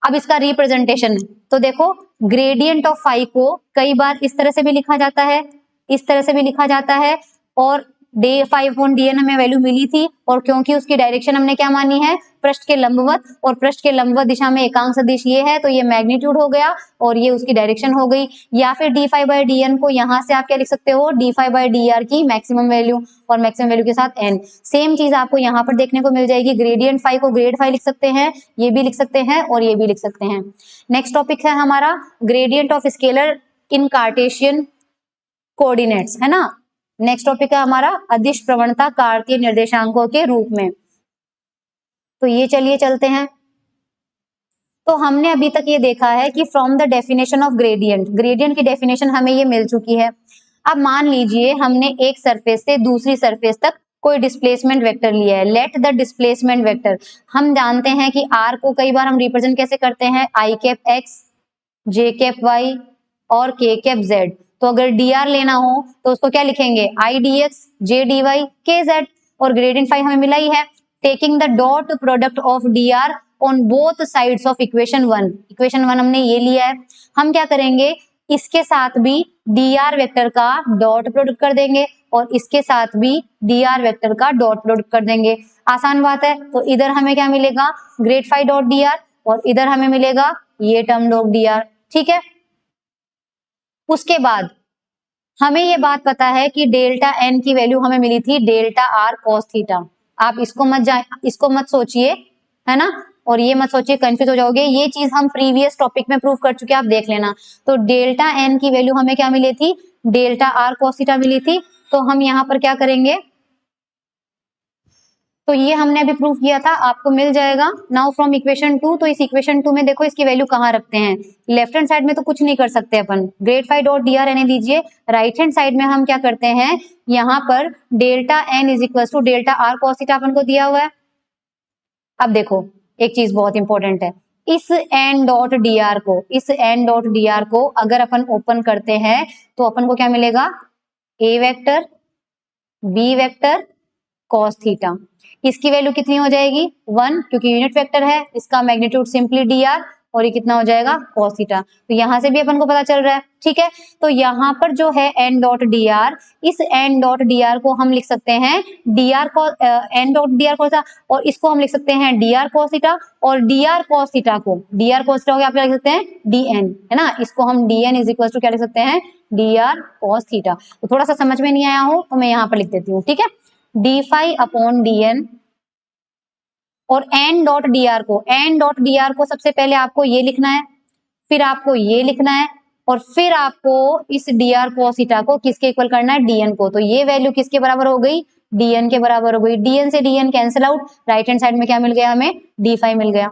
अब इसका रिप्रेजेंटेशन, तो देखो ग्रेडियंट ऑफ फाई को कई बार इस तरह से भी लिखा जाता है, इस तरह से भी लिखा जाता है, और D phi upon D N हमें वैल्यू मिली थी, और क्योंकि उसकी डायरेक्शन हमने क्या मानी है, पृष्ठ के लंबवत, और पृष्ठ के लंबवत दिशा में एकांक सदिश ये है, तो ये मैग्नीट्यूड हो गया और ये उसकी डायरेक्शन हो गई। या फिर D phi by D N को यहाँ से आप क्या लिख सकते हो, D phi by D R की मैक्सिमम वैल्यू, और मैक्सिमम वैल्यू के साथ एन। सेम चीज आपको यहाँ पर देखने को मिल जाएगी, ग्रेडियंट फाई को ग्रेड फाई लिख सकते हैं, ये भी लिख सकते हैं और ये भी लिख सकते हैं। नेक्स्ट टॉपिक है हमारा gradient of scalar in Cartesian coordinates, है ना। नेक्स्ट टॉपिक है हमारा अदिश प्रवणता कार्तीय निर्देशांकों के रूप में। तो ये चलिए चलते हैं। तो हमने अभी तक ये देखा है कि from the definition of gradient, gradient की डेफिनेशन हमें ये मिल चुकी है। अब मान लीजिए हमने एक सरफेस से दूसरी सरफेस तक कोई डिस्प्लेसमेंट वेक्टर लिया है, लेट द डिस्प्लेसमेंट वेक्टर, हम जानते हैं कि आर को कई बार हम रिप्रेजेंट कैसे करते हैं, i cap x, j cap Y और के कैप जेड। तो अगर डी आर लेना हो तो उसको क्या लिखेंगे, I D x, J D Y, K Z, और ग्रेडियंट फाई हमें मिला ही है, taking the dot product of D R on both sides of equation 1। Equation 1 हमने ये लिया है, हम क्या करेंगे, इसके साथ भी डी आर वेक्टर का डॉट प्रोडक्ट कर देंगे और इसके साथ भी डी आर वेक्टर का डॉट प्रोडक्ट कर देंगे। आसान बात है। तो इधर हमें क्या मिलेगा, grad phi dot D R, और इधर हमें मिलेगा ये टर्म डॉट डी आर, ठीक है। उसके बाद हमें ये बात पता है कि डेल्टा एन की वैल्यू हमें मिली थी डेल्टा आर कॉस थीटा। आप इसको मत सोचिए, है ना, और ये मत सोचिए कंफ्यूज हो जाओगे, ये चीज हम प्रीवियस टॉपिक में प्रूव कर चुके हैं, आप देख लेना। तो डेल्टा एन की वैल्यू हमें क्या मिली थी, डेल्टा आर कॉस थीटा मिली थी। तो हम यहाँ पर क्या करेंगे, तो ये हमने अभी प्रूव किया था, आपको मिल जाएगा नाउ फ्रॉम इक्वेशन 2। तो इस इक्वेशन 2 में देखो इसकी वैल्यू कहाँ रखते हैं, लेफ्ट हैंड साइड में तो कुछ नहीं कर सकते अपन, grad phi dot D r रहने दीजिए, राइट हैंड साइड में हम क्या करते हैं, यहाँ पर delta n is equal to delta r cos theta अपन को दिया हुआ है। अब देखो एक चीज बहुत इंपॉर्टेंट है, इस एन डॉट डी आर को, इस एन डॉट डी आर को अगर अपन ओपन करते हैं तो अपन को क्या मिलेगा, a vector b vector cos theta, इसकी वैल्यू कितनी हो जाएगी 1, क्योंकि यूनिट वेक्टर है, इसका मैग्नीट्यूड सिंपली डी आर, और ये कितना हो जाएगा cos थीटा। तो यहाँ से भी अपन को पता चल रहा है, ठीक है। तो यहाँ पर जो है n डॉट डी आर, इस n डॉट डी आर को हम लिख सकते हैं D R n dot D R cos, और इसको हम लिख सकते हैं डी आर cos थीटा, और डी आर cos थीटा को, डी आर cos थीटा को आप लिख सकते हैं डी एन, है ना, इसको हम D N is equal to क्या लिख सकते हैं, डी आर cos थीटा। तो थोड़ा सा समझ में नहीं आया हो तो मैं यहाँ पर लिख देती हूँ, ठीक है, D phi upon D N, और एन डॉट डी आर को, एन डॉट डी आर को सबसे पहले आपको ये लिखना है, फिर आपको ये लिखना है, और फिर आपको इस dr cos थीटा को किसके इक्वल करना है, dn को। तो ये वैल्यू किसके बराबर हो गई, dn के बराबर हो गई। dn से dn cancel out, right hand side में क्या मिल गया हमें, d फाई मिल गया।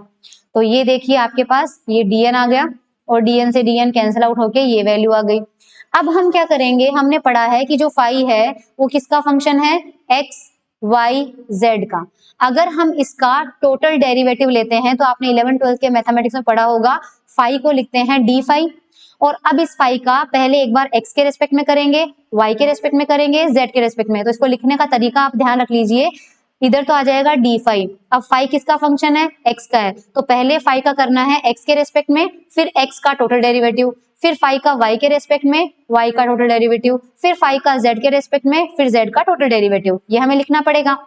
तो ये देखिए आपके पास ये dn आ गया और dn से dn कैंसिल आउट होके ये वैल्यू आ गई। अब हम क्या करेंगे, हमने पढ़ा है कि जो फाई है वो किसका फंक्शन है, x y z का। अगर हम इसका टोटल डेरिवेटिव लेते हैं तो आपने 11-12 के मैथमेटिक्स में पढ़ा होगा, फाई को लिखते हैं d फाई। और अब इस फाई का पहले एक बार x के रेस्पेक्ट में करेंगे, y के रेस्पेक्ट में करेंगे, z के रेस्पेक्ट में। तो इसको लिखने का तरीका आप ध्यान रख लीजिए, इधर तो आ जाएगा d फाई। अब फाई किसका फंक्शन है, x का है, तो पहले फाई का करना है x के रेस्पेक्ट में, फिर x का टोटल डेरिवेटिव, फिर फाई का y के रेस्पेक्ट में, y का टोटल डेरिवेटिव, फिर फाई का z के रेस्पेक्ट में, फिर z का टोटल डेरिवेटिव। ये हमें लिखना पड़ेगा।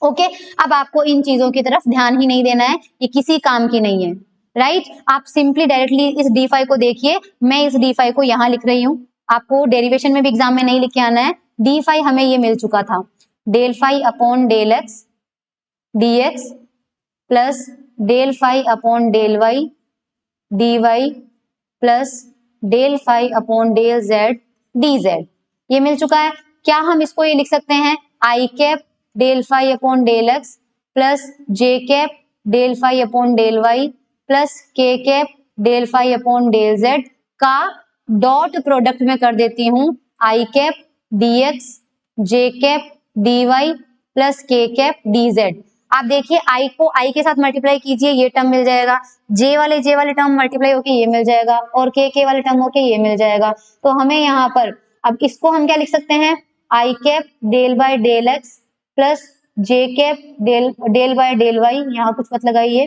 ओके, अब आपको इन चीजों की तरफ ध्यान ही नहीं देना है, ये किसी काम की नहीं है, राइट। आप सिंपली डायरेक्टली इस डी फाई को देखिए, मैं इस डी फाई को यहाँ लिख रही हूँ, आपको डेरिवेशन में भी एग्जाम में नहीं लिख के आना है। डी फाई हमें ये मिल चुका था, del phi upon del X D X plus del phi upon del Y D Y plus del phi upon del Z D Z, ये मिल चुका है। क्या हम इसको ये लिख सकते हैं, i cap del phi upon del x plus j cap del phi upon del y plus k cap del phi upon del z का डॉट प्रोडक्ट में कर देती हूँ, i cap d x j cap d Y plus k cap d z. आप देखिए आई को आई के साथ मल्टीप्लाई कीजिए, ये टर्म मिल जाएगा, जे वाले टर्म मल्टीप्लाई होके ये मिल जाएगा और के वाले टर्म होके ये मिल जाएगा। तो हमें यहाँ पर अब इसको हम क्या लिख सकते हैं, i cap del by del x plus j cap del by del y, यहाँ कुछ मत लगाइए,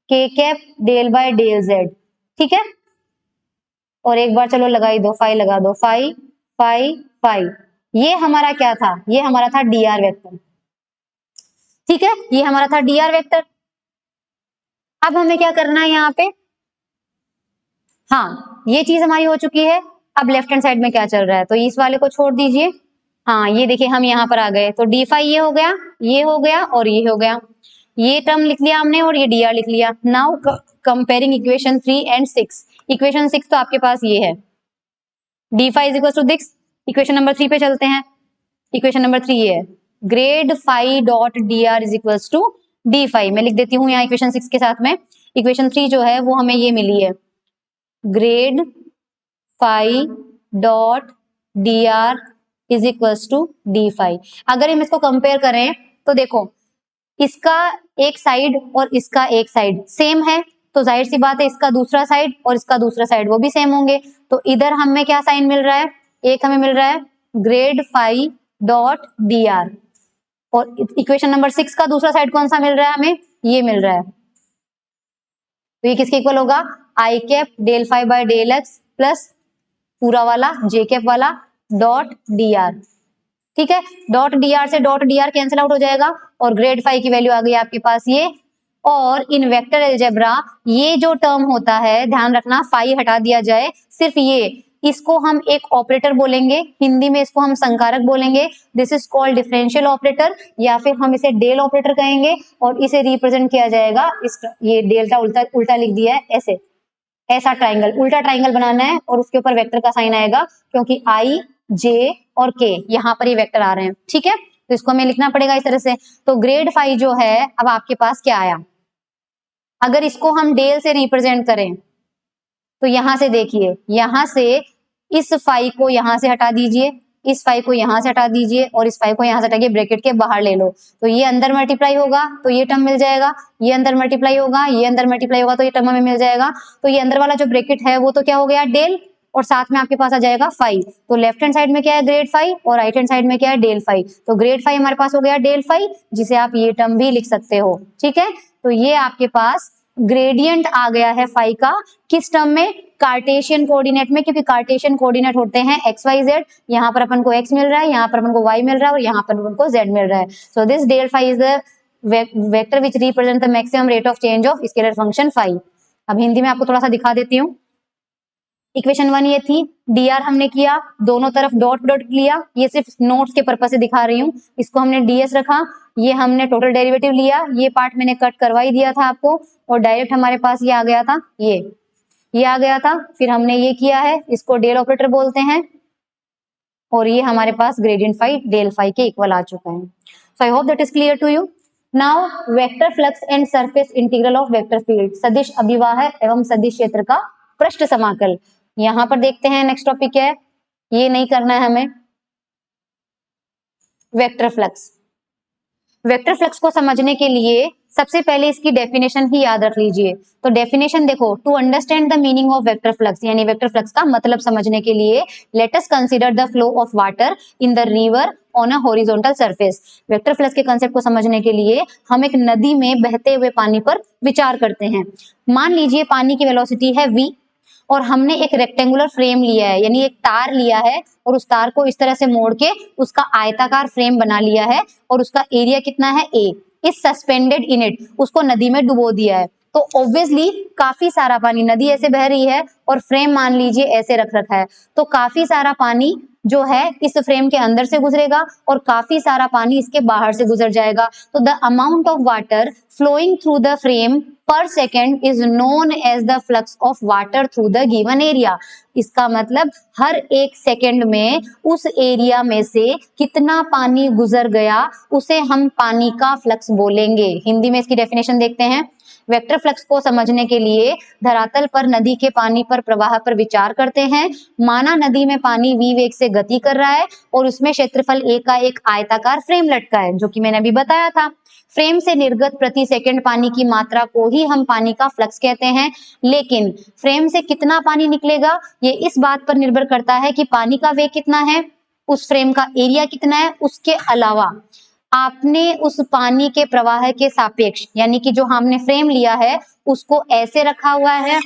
k cap del by del z, ठीक है। और एक बार चलो लगाई दो, फाई लगा दो, फाई फाई फाई, ये हमारा क्या था, ये हमारा था डी आर वेक्टर, ठीक है, ये हमारा था डी आर वेक्टर। अब हमें क्या करना है यहाँ पे, हाँ ये चीज हमारी हो चुकी है। अब लेफ्ट हैंड साइड में क्या चल रहा है, तो इस वाले को छोड़ दीजिए। हाँ ये देखिए हम यहाँ पर आ गए, तो डी फाई ये हो गया, ये हो गया और ये हो गया, ये टर्म लिख लिया हमने और ये डी आर लिख लिया। Now comparing equation 3 and 6। Equation 6 तो आपके पास ये है, D phi is equal to this. Equation number 3 पे चलते हैं। इक्वेशन नंबर 3 ये है, grad phi dot D R is equal to D phi. मैं लिख देती हूँ यहाँ इक्वेशन 6 के साथ में। इक्वेशन 3 जो है वो हमें ये मिली है, grad phi dot D R is equal to D phi. अगर हम इसको कंपेयर करें तो देखो इसका एक साइड और इसका एक साइड सेम है, तो जाहिर सी बात है इसका दूसरा साइड और इसका दूसरा साइड वो भी सेम होंगे। तो इधर हमें क्या साइन मिल रहा है, एक हमें मिल रहा है grad phi dot D R, और इक्वेशन नंबर 6 का दूसरा साइड कौन सा मिल रहा है हमें, ये मिल रहा है। तो ये किसके इक्वल होगा, i cap del phi by del x plus पूरा वाला जे कैप वाला डॉट डी आर, ठीक है। डॉट डी आर से dot D r cancel out हो जाएगा और ग्रेड फाई की वैल्यू आ गई आपके पास ये। और इन वेक्टर अलजेब्रा ये जो टर्म होता है, ध्यान रखना फाई हटा दिया जाए, सिर्फ ये, इसको हम एक ऑपरेटर बोलेंगे, हिंदी में इसको हम संकारक बोलेंगे, this is called differential operator, या फिर हम इसे डेल ऑपरेटर कहेंगे। और इसे रिप्रेजेंट किया जाएगा इस, ये डेल्टा उल्टा लिख दिया है ऐसे, ऐसा ट्राइंगल, उल्टा ट्राइंगल बनाना है और उसके ऊपर वेक्टर का साइन आएगा, क्योंकि आई जे और के यहाँ पर ये वेक्टर आ रहे हैं, ठीक है। तो इसको हमें लिखना पड़ेगा इस तरह से। तो ग्रेड फाई जो है अब आपके पास क्या आया, अगर इसको हम डेल से रिप्रेजेंट करें तो यहां से देखिए, यहां से इस फाई को यहां से हटा दीजिए, इस फाई को यहां से हटा दीजिए और इस फाई को यहां से हटाइए, ब्रैकेट के बाहर ले लो, तो ये अंदर मल्टीप्लाई होगा तो ये टर्म मिल जाएगा, ये अंदर मल्टीप्लाई होगा, ये अंदर मल्टीप्लाई होगा तो ये टर्म हमें मिल जाएगा। तो ये अंदर वाला जो ब्रैकेट है वो तो क्या हो गया, डेल, और साथ में आपके पास आ जाएगा फाई। तो लेफ्ट हैंड साइड में क्या है, ग्रेड फाई, और राइट हैंड साइड में क्या है, डेल फाई। तो ग्रेड फाई हमारे पास हो गया डेल फाई, जिसे आप ये टर्म भी लिख सकते हो, ठीक है। तो ये आपके पास ग्रेडियंट आ गया है फाई का, किस टर्म में, कार्टेशियन कोऑर्डिनेट में, क्योंकि कार्टेशियन कोऑर्डिनेट होते हैं एक्स वाई जेड। यहाँ पर अपन को एक्स मिल रहा है, यहाँ पर अपन को वाई मिल रहा है और यहाँ पर अपन को जेड मिल रहा है। So this del phi is the vector which represent the maximum rate of change of scalar function phi. अब हिंदी में आपको थोड़ा सा दिखा देती हूँ। इक्वेशन 1 ये थी, डी आर हमने किया, दोनों तरफ डॉट डॉट लिया, ये सिर्फ नोट्स के पर्पज से दिखा रही हूँ। इसको हमने डीएस रखा, ये हमने टोटल डेरिवेटिव लिया, ये पार्ट मैंने कट करवा ही दिया था आपको, और डायरेक्ट हमारे पास ये आ गया था, ये आ गया था, फिर हमने ये किया है, इसको डेल ऑपरेटर बोलते हैं, और ये हमारे पास ग्रेडियंट फाई डेल फाई के इक्वल आ चुका है। So I hope that is clear to you. Now vector flux and surface integral of vector field, सदिश अभिवाह एवं सदिश क्षेत्र का पृष्ठ समाकल। यहाँ पर देखते हैं नेक्स्ट टॉपिक क्या है, ये नहीं करना है हमें। वेक्टर फ्लक्स, वेक्टर फ्लक्स को समझने के लिए सबसे पहले इसकी डेफिनेशन ही याद रख लीजिए। तो डेफिनेशन देखो, to understand the meaning of vector flux, यानी वेक्टर फ्लक्स का मतलब समझने के लिए let us consider the flow of water in the river on a horizontal surface. Vector flux के कंसेप्ट को समझने के लिए हम एक नदी में बहते हुए पानी पर विचार करते हैं। मान लीजिए पानी की वेलोसिटी है v, और हमने एक रेक्टेंगुलर फ्रेम लिया है, यानी एक तार लिया है, और उस तार को इस तरह से मोड़ के उसका आयताकार फ्रेम बना लिया है, और उसका एरिया कितना है a, is suspended in it, उसको नदी में डुबो दिया है। तो ऑब्वियसली काफी सारा पानी, नदी ऐसे बह रही है और फ्रेम मान लीजिए ऐसे रख रखा है, तो काफी सारा पानी जो है इस फ्रेम के अंदर से गुजरेगा और काफी सारा पानी इसके बाहर से गुजर जाएगा। तो the amount of water flowing through the frame per second is known as the flux of water through the given area. इसका मतलब हर एक सेकेंड में उस एरिया में से कितना पानी गुजर गया उसे हम पानी का फ्लक्स बोलेंगे। हिंदी में इसकी डेफिनेशन देखते हैं। वेक्टर फ्लक्स को समझने के लिए धरातल पर नदी के पानी पर प्रवाह पर विचार करते हैं। माना नदी में पानी v वेग से गति कर रहा है और उसमें क्षेत्रफल a का एक आयताकार फ्रेम लटका है, जो कि मैंने अभी बताया था। फ्रेम से निर्गत प्रति सेकंड पानी की मात्रा को ही हम पानी का फ्लक्स कहते हैं, लेकिन फ्रेम से कितना पानी निकलेगा ये इस बात पर निर्भर करता है कि पानी का वेग कितना है, उस फ्रेम का एरिया कितना है, उसके अलावा आपने उस पानी के प्रवाह के सापेक्ष, यानी कि जो हमने फ्रेम लिया है उसको ऐसे रखा हुआ है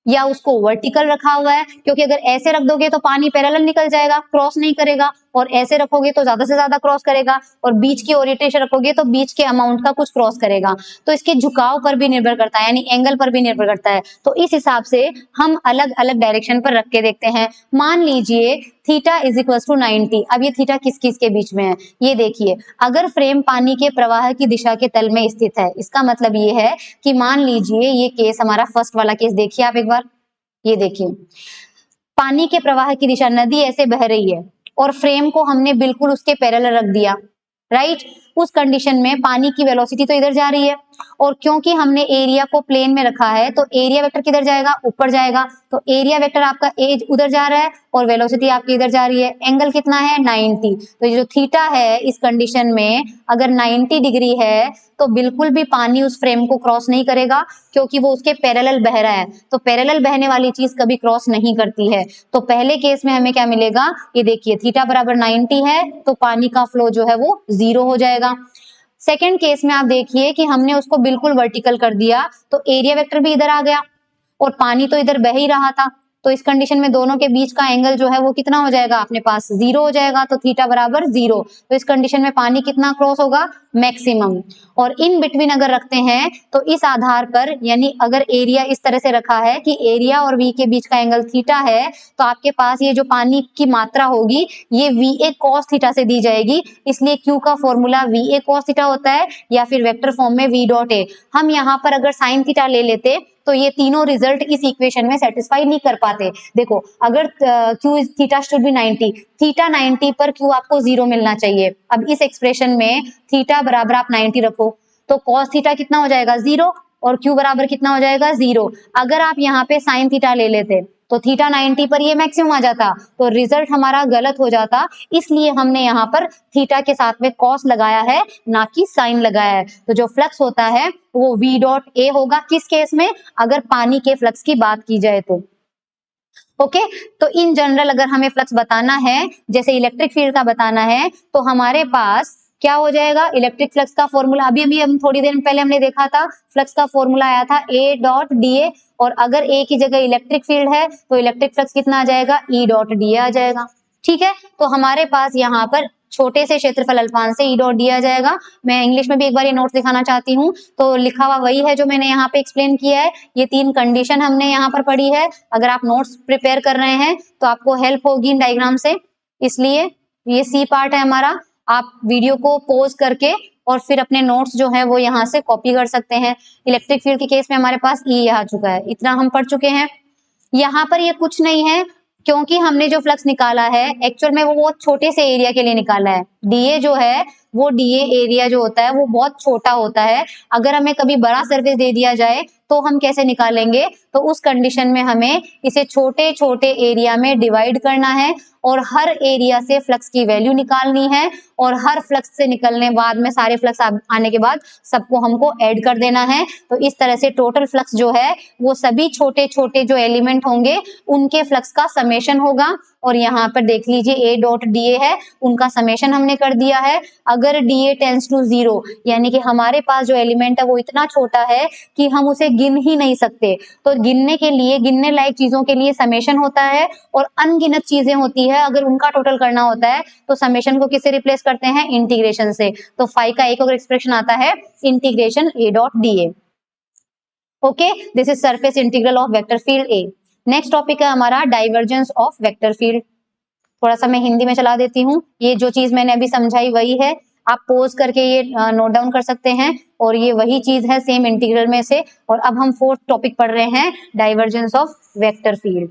या उसको वर्टिकल रखा हुआ है, क्योंकि अगर ऐसे रख दोगे तो पानी पैरेलल निकल जाएगा, क्रॉस नहीं करेगा, और ऐसे रखोगे तो ज्यादा से ज्यादा क्रॉस करेगा, और बीच की ओरिएंटेशन रखोगे तो बीच के अमाउंट का कुछ क्रॉस करेगा। तो इसके झुकाव पर भी निर्भर करता है, यानी एंगल पर भी निर्भर करता है। तो इस हिसाब से हम अलग अलग डायरेक्शन पर रख के देखते हैं। मान लीजिए थीटा इज इक्वल टू 90। अब ये थीटा किस किस के बीच में है ये देखिए। अगर फ्रेम पानी के प्रवाह की दिशा के तल में स्थित है, इसका मतलब ये है कि मान लीजिए ये केस हमारा फर्स्ट वाला केस देखिए आप एक बार, ये देखिए पानी के प्रवाह की दिशा, नदी ऐसे बह रही है और फ्रेम को हमने बिल्कुल उसके पैरेलल रख दिया, राइट। उस कंडीशन में पानी की वेलोसिटी तो इधर जा रही है, और क्योंकि हमने एरिया को प्लेन में रखा है तो एरिया वेक्टर किधर जाएगा, ऊपर जाएगा। तो एरिया वेक्टर आपका एज उधर जा रहा है और वेलोसिटी आपकी इधर जा रही है। एंगल कितना है 90। तो ये जो थीटा है इस कंडीशन में अगर 90 डिग्री है तो बिल्कुल भी पानी उस फ्रेम को क्रॉस नहीं करेगा, क्योंकि वो उसके पैरेलल बह रहा है। तो पैरेलल बहने वाली चीज कभी क्रॉस नहीं करती है। तो पहले केस में हमें क्या मिलेगा, ये देखिए थीटा बराबर 90 है तो पानी का फ्लो जो है वो 0 हो जाएगा। सेकेंड केस में आप देखिए कि हमने उसको बिल्कुल वर्टिकल कर दिया, तो एरिया वेक्टर भी इधर आ गया और पानी तो इधर बह ही रहा था। तो इस कंडीशन में दोनों के बीच का एंगल जो है वो कितना हो जाएगा, अपने पास 0 हो जाएगा। तो थीटा बराबर 0। तो इस कंडीशन में पानी कितना क्रॉस होगा, मैक्सिमम। और इन बिटवीन अगर रखते हैं तो इस आधार पर, यानी अगर एरिया इस तरह से रखा है कि एरिया और वी के बीच का एंगल थीटा है, तो आपके पास ये जो पानी की मात्रा होगी ये वी ए कॉस थीटा से दी जाएगी। इसलिए क्यू का formula V A cos theta होता है, या फिर वेक्टर फॉर्म में वी डॉट ए। हम यहाँ पर अगर साइन थीटा ले लेते तो ये तीनों रिजल्ट इस इक्वेशन में सेटिस्फाई नहीं कर पाते। देखो अगर Q theta should be 90, theta 90 पर क्यू आपको 0 मिलना चाहिए। अब इस एक्सप्रेशन में थीटा बराबर आप 90 रखो तो कॉस थीटा कितना हो जाएगा 0 और क्यू बराबर कितना हो जाएगा 0। अगर आप यहाँ पे साइन थीटा ले लेते तो थीटा 90 पर ये मैक्सिमम आ जाता, तो रिजल्ट हमारा गलत हो जाता। इसलिए हमने यहाँ पर थीटा के साथ में कॉस लगाया है, ना कि साइन लगाया है। तो जो फ्लक्स होता है वो v डॉट ए होगा। किस केस में, अगर पानी के फ्लक्स की बात की जाए तो। ओके तो इन जनरल अगर हमें फ्लक्स बताना है, जैसे इलेक्ट्रिक फील्ड का बताना है, तो हमारे पास क्या हो जाएगा, इलेक्ट्रिक फ्लक्स का फॉर्मूला अभी अभी हम थोड़ी देर पहले हमने देखा था। फ्लक्स का फॉर्मूला आया था ए डॉट डी ए, और अगर ए की जगह इलेक्ट्रिक फील्ड है तो इलेक्ट्रिक फ्लक्स कितना आ जाएगा, ई डॉट डी ए आ जाएगा। ठीक है, तो हमारे पास यहाँ पर छोटे से क्षेत्रफल अल्पांश से ई डॉट डी आ जाएगा। मैं इंग्लिश में भी एक बार ये नोट्स दिखाना चाहती हूँ, तो लिखा हुआ वही है जो मैंने यहाँ पे एक्सप्लेन किया है। ये 3 कंडीशन हमने यहाँ पर पढ़ी है। अगर आप नोट्स प्रिपेयर कर रहे हैं तो आपको हेल्प होगी इन डायग्राम से, इसलिए ये सी पार्ट है हमारा। आप वीडियो को पॉज करके और फिर अपने नोट्स जो है वो यहाँ से कॉपी कर सकते हैं। इलेक्ट्रिक फील्ड के केस में हमारे पास ई आ चुका है, इतना हम पढ़ चुके हैं। यहाँ पर ये कुछ नहीं है, क्योंकि हमने जो फ्लक्स निकाला है एक्चुअल में वो बहुत छोटे से एरिया के लिए निकाला है। डीए जो है वो डीए एरिया जो होता है वो बहुत छोटा होता है। अगर हमें कभी बड़ा सरफेस दे दिया जाए तो हम कैसे निकालेंगे, तो उस कंडीशन में हमें इसे छोटे छोटे एरिया में डिवाइड करना है और हर एरिया से फ्लक्स की वैल्यू निकालनी है और हर फ्लक्स से निकलने बाद में सारे फ्लक्स आने के बाद सबको हमको ऐड कर देना है। तो इस तरह से टोटल फ्लक्स जो है वो सभी छोटे छोटे जो एलिमेंट होंगे उनके फ्लक्स का समेशन होगा। और यहाँ पर देख लीजिए ए डॉट डी ए है, उनका समेशन हमने कर दिया है। अगर डी ए टेंस टू 0 यानी कि हमारे पास जो एलिमेंट है वो इतना छोटा है कि हम उसे गिन ही नहीं सकते, तो गिनने के लिए, गिनने लायक चीजों के लिए समेशन होता है और अनगिनत चीजें होती है, अगर उनका टोटल करना होता है तो समेशन को किससे रिप्लेस करते हैं, इंटीग्रेशन से। तो फाई का एक और एक्सप्रेशन आता है integration A dot D A. Okay, this is surface integral of vector field A. Next topic है हमारा डाइवर्जेंस ऑफ वेक्टर फील्ड। थोड़ा सा मैं हिंदी में चला देती हूँ, ये जो चीज मैंने अभी समझाई वही है, आप पोज करके ये नोट डाउन कर सकते हैं और ये वही चीज है सेम इंटीग्रल में से। और अब हम फोर्थ टॉपिक पढ़ रहे हैं, divergence of vector field.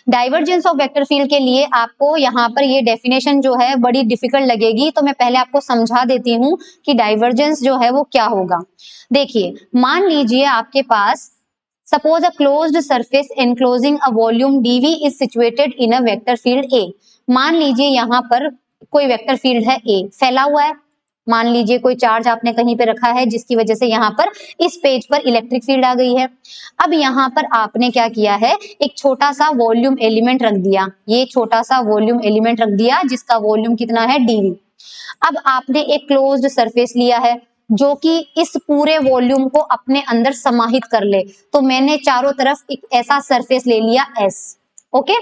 Divergence of vector field के लिए आपको यहाँ पर ये डेफिनेशन जो है बड़ी डिफिकल्ट लगेगी, तो मैं पहले आपको समझा देती हूँ कि डाइवर्जेंस जो है वो क्या होगा। देखिए, मान लीजिए आपके पास Suppose a closed surface enclosing a volume dV is situated in a vector field A। मान लीजिए यहाँ पर कोई वेक्टर फील्ड है A, फैला हुआ है। मान लीजिए कोई चार्ज आपने कहीं पे रखा है जिसकी वजह से यहाँ पर इस पेज पर इलेक्ट्रिक फील्ड आ गई है। अब यहाँ पर आपने क्या किया है, एक छोटा सा वॉल्यूम एलिमेंट रख दिया, ये छोटा सा वॉल्यूम एलिमेंट रख दिया जिसका वॉल्यूम कितना है dV। अब आपने एक क्लोज्ड सरफेस लिया है जो कि इस पूरे वॉल्यूम को अपने अंदर समाहित कर ले, तो मैंने चारों तरफ एक ऐसा सरफेस ले लिया S। ओके,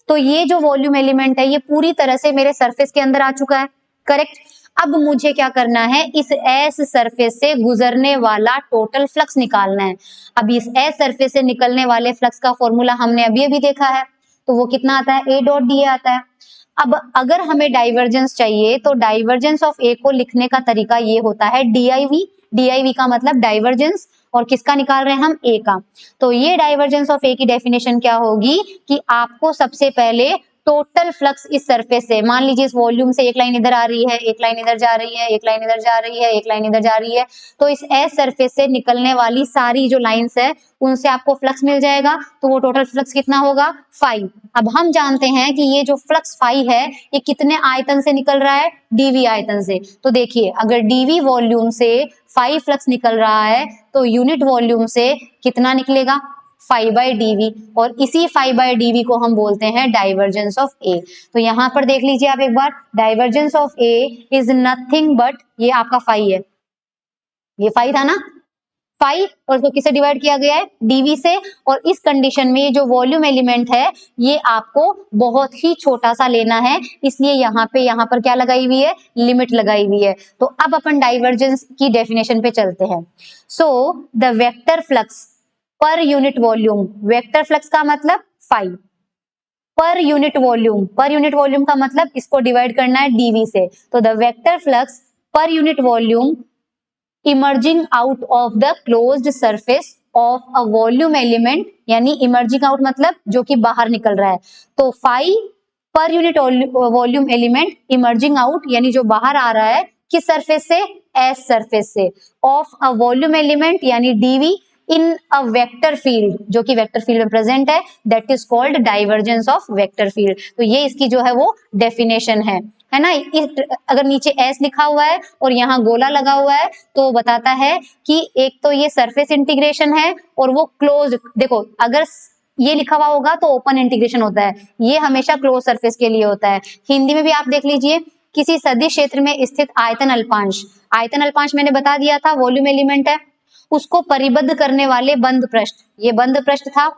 तो ये जो वॉल्यूम एलिमेंट है ये पूरी तरह से मेरे सरफेस के अंदर आ चुका है, करेक्ट। अब मुझे क्या करना है, इस S सरफेस से गुजरने वाला टोटल फ्लक्स निकालना है। अब इस S सरफेस से निकलने वाले फ्लक्स का फॉर्मूला हमने अभी अभी देखा है, तो वो कितना आता है, A डॉट डी ए आता है। अब अगर हमें डाइवर्जेंस चाहिए तो डाइवर्जेंस ऑफ ए को लिखने का तरीका ये होता है डीआईवी। डीआईवी का मतलब डाइवर्जेंस, और किसका निकाल रहे हैं हम, ए का। तो ये डाइवर्जेंस ऑफ ए की डेफिनेशन क्या होगी कि आपको सबसे पहले टोटल फ्लक्स इस सरफेस से, मान लीजिए इस वॉल्यूम से एक लाइन इधर आ रही है, एक लाइन इधर जा रही है, एक लाइन इधर जा रही है, एक लाइन इधर जा रही है, तो इस एस सरफेस से निकलने वाली सारी जो लाइंस है उनसे आपको फ्लक्स मिल जाएगा। तो वो टोटल फ्लक्स कितना होगा, फाई। अब हम जानते हैं कि ये जो फ्लक्स फाई है ये कितने आयतन से निकल रहा है, डीवी आयतन से। तो देखिए, अगर डीवी वॉल्यूम से फाई फ्लक्स निकल रहा है तो यूनिट वॉल्यूम से कितना निकलेगा, फाई बाई डीवी, और इसी फाई बाई डीवी को हम बोलते हैं डाइवर्जेंस ऑफ ए। तो यहाँ पर देख लीजिए आप एक बार, divergence of a is nothing but, ये आपका फाई है, ये फाई था ना, फाई, और इसको किससे डिवाइड किया गया है, डीवी से। और इस कंडीशन में ये जो वॉल्यूम एलिमेंट है ये आपको बहुत ही छोटा सा लेना है, इसलिए यहाँ पर क्या लगाई हुई है, लिमिट लगाई हुई है। तो अब अपन डाइवर्जेंस की डेफिनेशन पे चलते हैं। सो द वेक्टर फ्लक्स पर यूनिट वॉल्यूम, वेक्टर फ्लक्स का मतलब फाई, पर यूनिट वॉल्यूम का मतलब इसको डिवाइड करना है डीवी से। तो द वेक्टर फ्लक्स पर unit volume emerging out of the closed surface of a volume element, यानी इमर्जिंग आउट मतलब जो कि बाहर निकल रहा है, तो phi per unit volume element emerging out यानी जो बाहर आ रहा है, किस सरफेस से, एस सरफेस से, ऑफ अ वॉल्यूम एलिमेंट यानी DV in a vector field, जो कि वेक्टर फील्ड में प्रेजेंट है, that is called divergence of vector field. तो ये इसकी जो है वो डेफिनेशन है ना। अगर नीचे एस लिखा हुआ है और यहाँ गोला लगा हुआ है तो बताता है कि एक तो ये सरफेस इंटीग्रेशन है और वो क्लोज, देखो अगर ये लिखा हुआ होगा तो ओपन इंटीग्रेशन होता है, ये हमेशा क्लोज सरफेस के लिए होता है। हिंदी में भी आप देख लीजिए, किसी सदिश क्षेत्र में स्थित आयतन अल्पांश, आयतन अल्पांश मैंने बता दिया था वॉल्यूम एलिमेंट है, उसको परिबद्ध करने वाले बंद पृष्ठ, ये बंद पृष्ठ था,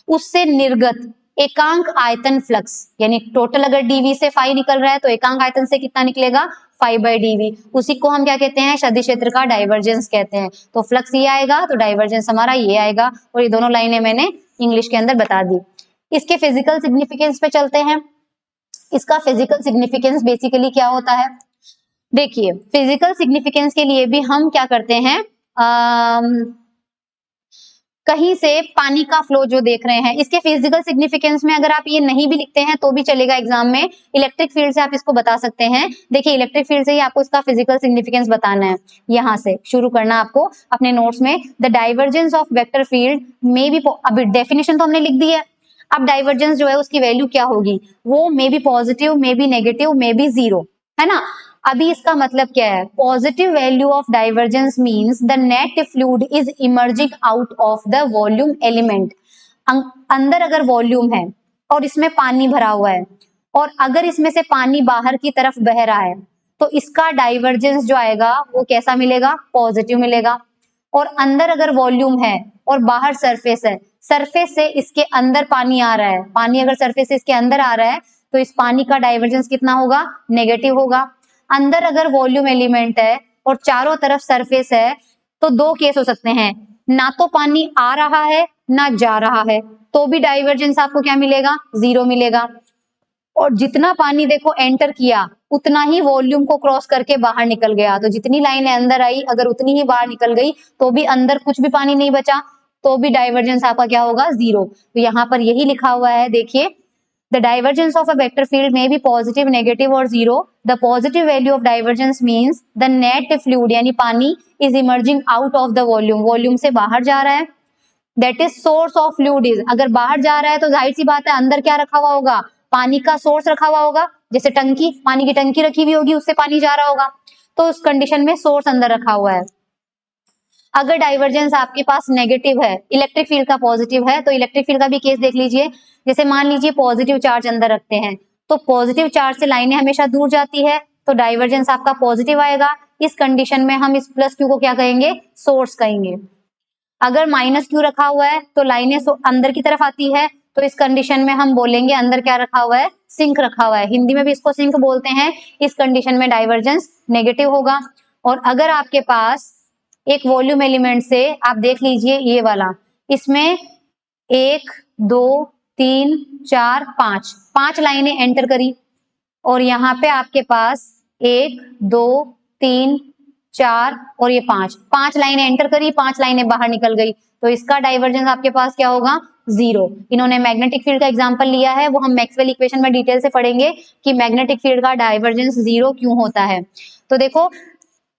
उससे निर्गत एकांक आयतन फ्लक्स, यानी टोटल अगर डीवी से फाई निकल रहा है तो एकांक आयतन से कितना निकलेगा, फाई बाई डीवी, उसी को हम क्या कहते हैं, सदिश क्षेत्र का डाइवर्जेंस कहते हैं। तो फ्लक्स ये आएगा तो डाइवर्जेंस हमारा ये आएगा, और ये दोनों लाइनें मैंने इंग्लिश के अंदर बता दी। इसके फिजिकल सिग्निफिकेंस पे चलते हैं। इसका फिजिकल सिग्निफिकेंस बेसिकली क्या होता है, देखिए फिजिकल सिग्निफिकेंस के लिए भी हम क्या करते हैं, कहीं से पानी का फ्लो जो देख रहे हैं, इसके फिजिकल सिग्निफिकेंस में अगर आप ये नहीं भी लिखते हैं तो भी चलेगा एग्जाम में, इलेक्ट्रिक फील्ड से आप इसको बता सकते हैं। देखिए इलेक्ट्रिक फील्ड से ही आपको इसका फिजिकल सिग्निफिकेंस बताना है। यहाँ से शुरू करना आपको अपने नोट्स में, the divergence of vector field में भी, अभी डेफिनेशन तो हमने लिख दी है, अब डाइवर्जेंस जो है उसकी वैल्यू क्या होगी, वो may be positive, may be negative, may be zero, है ना। अभी इसका मतलब क्या है, positive value of divergence means the net fluid is emerging out of the volume element. अंदर अगर वॉल्यूम है और इसमें पानी भरा हुआ है, और अगर इसमें से पानी बाहर की तरफ बह रहा है, तो इसका डाइवर्जेंस जो आएगा वो कैसा मिलेगा, पॉजिटिव मिलेगा। और अंदर अगर वॉल्यूम है और बाहर सरफेस है, सरफेस से इसके अंदर पानी आ रहा है, पानी अगर सरफेस से इसके अंदर आ रहा है तो इस पानी का डाइवर्जेंस कितना होगा, नेगेटिव होगा। अंदर अगर वॉल्यूम एलिमेंट है और चारों तरफ सरफेस है, तो दो केस हो सकते हैं, ना तो पानी आ रहा है ना जा रहा है, तो भी डाइवर्जेंस आपको क्या मिलेगा, जीरो मिलेगा। और जितना पानी देखो एंटर किया उतना ही वॉल्यूम को क्रॉस करके बाहर निकल गया, तो जितनी लाइनें अंदर आई अगर उतनी ही बाहर निकल गई तो भी अंदर कुछ भी पानी नहीं बचा, तो भी डाइवर्जेंस आपका क्या होगा, जीरो। तो यहाँ पर यही लिखा हुआ है, देखिए the divergence of a vector field में भी पॉजिटिव, नेगेटिव और zero. The positive value of divergence means the net fluid यानी पानी is emerging out of the volume, volume से बाहर जा रहा है। That is source of fluid is, अगर बाहर जा रहा है तो जाहिर सी बात है अंदर क्या रखा हुआ होगा, पानी का सोर्स रखा हुआ होगा, जैसे टंकी, पानी की टंकी रखी हुई होगी उससे पानी जा रहा होगा, तो उस कंडीशन में सोर्स अंदर रखा हुआ है। अगर डाइवर्जेंस आपके पास नेगेटिव है, इलेक्ट्रिक फील्ड का पॉजिटिव है, तो इलेक्ट्रिक फील्ड का भी केस देख लीजिए। जैसे मान लीजिए पॉजिटिव चार्ज अंदर रखते हैं, तो पॉजिटिव चार्ज से लाइनें हमेशा दूर जाती है, तो डाइवर्जेंस आपका पॉजिटिव आएगा। इस कंडीशन में हम इस प्लस क्यू को क्या कहेंगे, सोर्स कहेंगे। अगर माइनस क्यू रखा हुआ है तो लाइनें अंदर की तरफ आती है, तो इस कंडीशन में हम बोलेंगे अंदर क्या रखा हुआ है, सिंक रखा हुआ है, हिंदी में भी इसको सिंक बोलते हैं। इस कंडीशन में डाइवर्जेंस नेगेटिव होगा। और अगर आपके पास एक वॉल्यूम एलिमेंट से, आप देख लीजिए ये वाला, इसमें एक, दो, तीन, चार, पांच, पांच लाइनें एंटर करी, और यहाँ पे आपके पास एक, दो, तीन, चार और ये पांच, पांच लाइनें एंटर करी, पांच लाइनें बाहर निकल गई, तो इसका डाइवर्जेंस आपके पास क्या होगा, जीरो। इन्होंने मैग्नेटिक फील्ड का एग्जांपल लिया है, वो हम मैक्सवेल इक्वेशन में डिटेल से पढ़ेंगे कि मैग्नेटिक फील्ड का डाइवर्जेंस जीरो क्यों होता है। तो देखो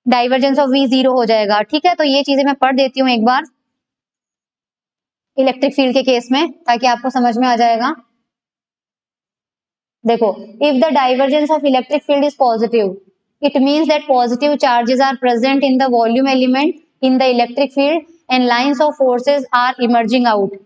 डाइवर्जेंस ऑफ वी जीरो हो जाएगा, ठीक है। तो ये चीजें मैं पढ़ देती हूँ एक बार इलेक्ट्रिक फील्ड के केस में, ताकि आपको समझ में आ जाएगा। देखो, if the divergence of electric field is positive, it means that positive charges are present in the volume element in the electric field and lines of forces are emerging out.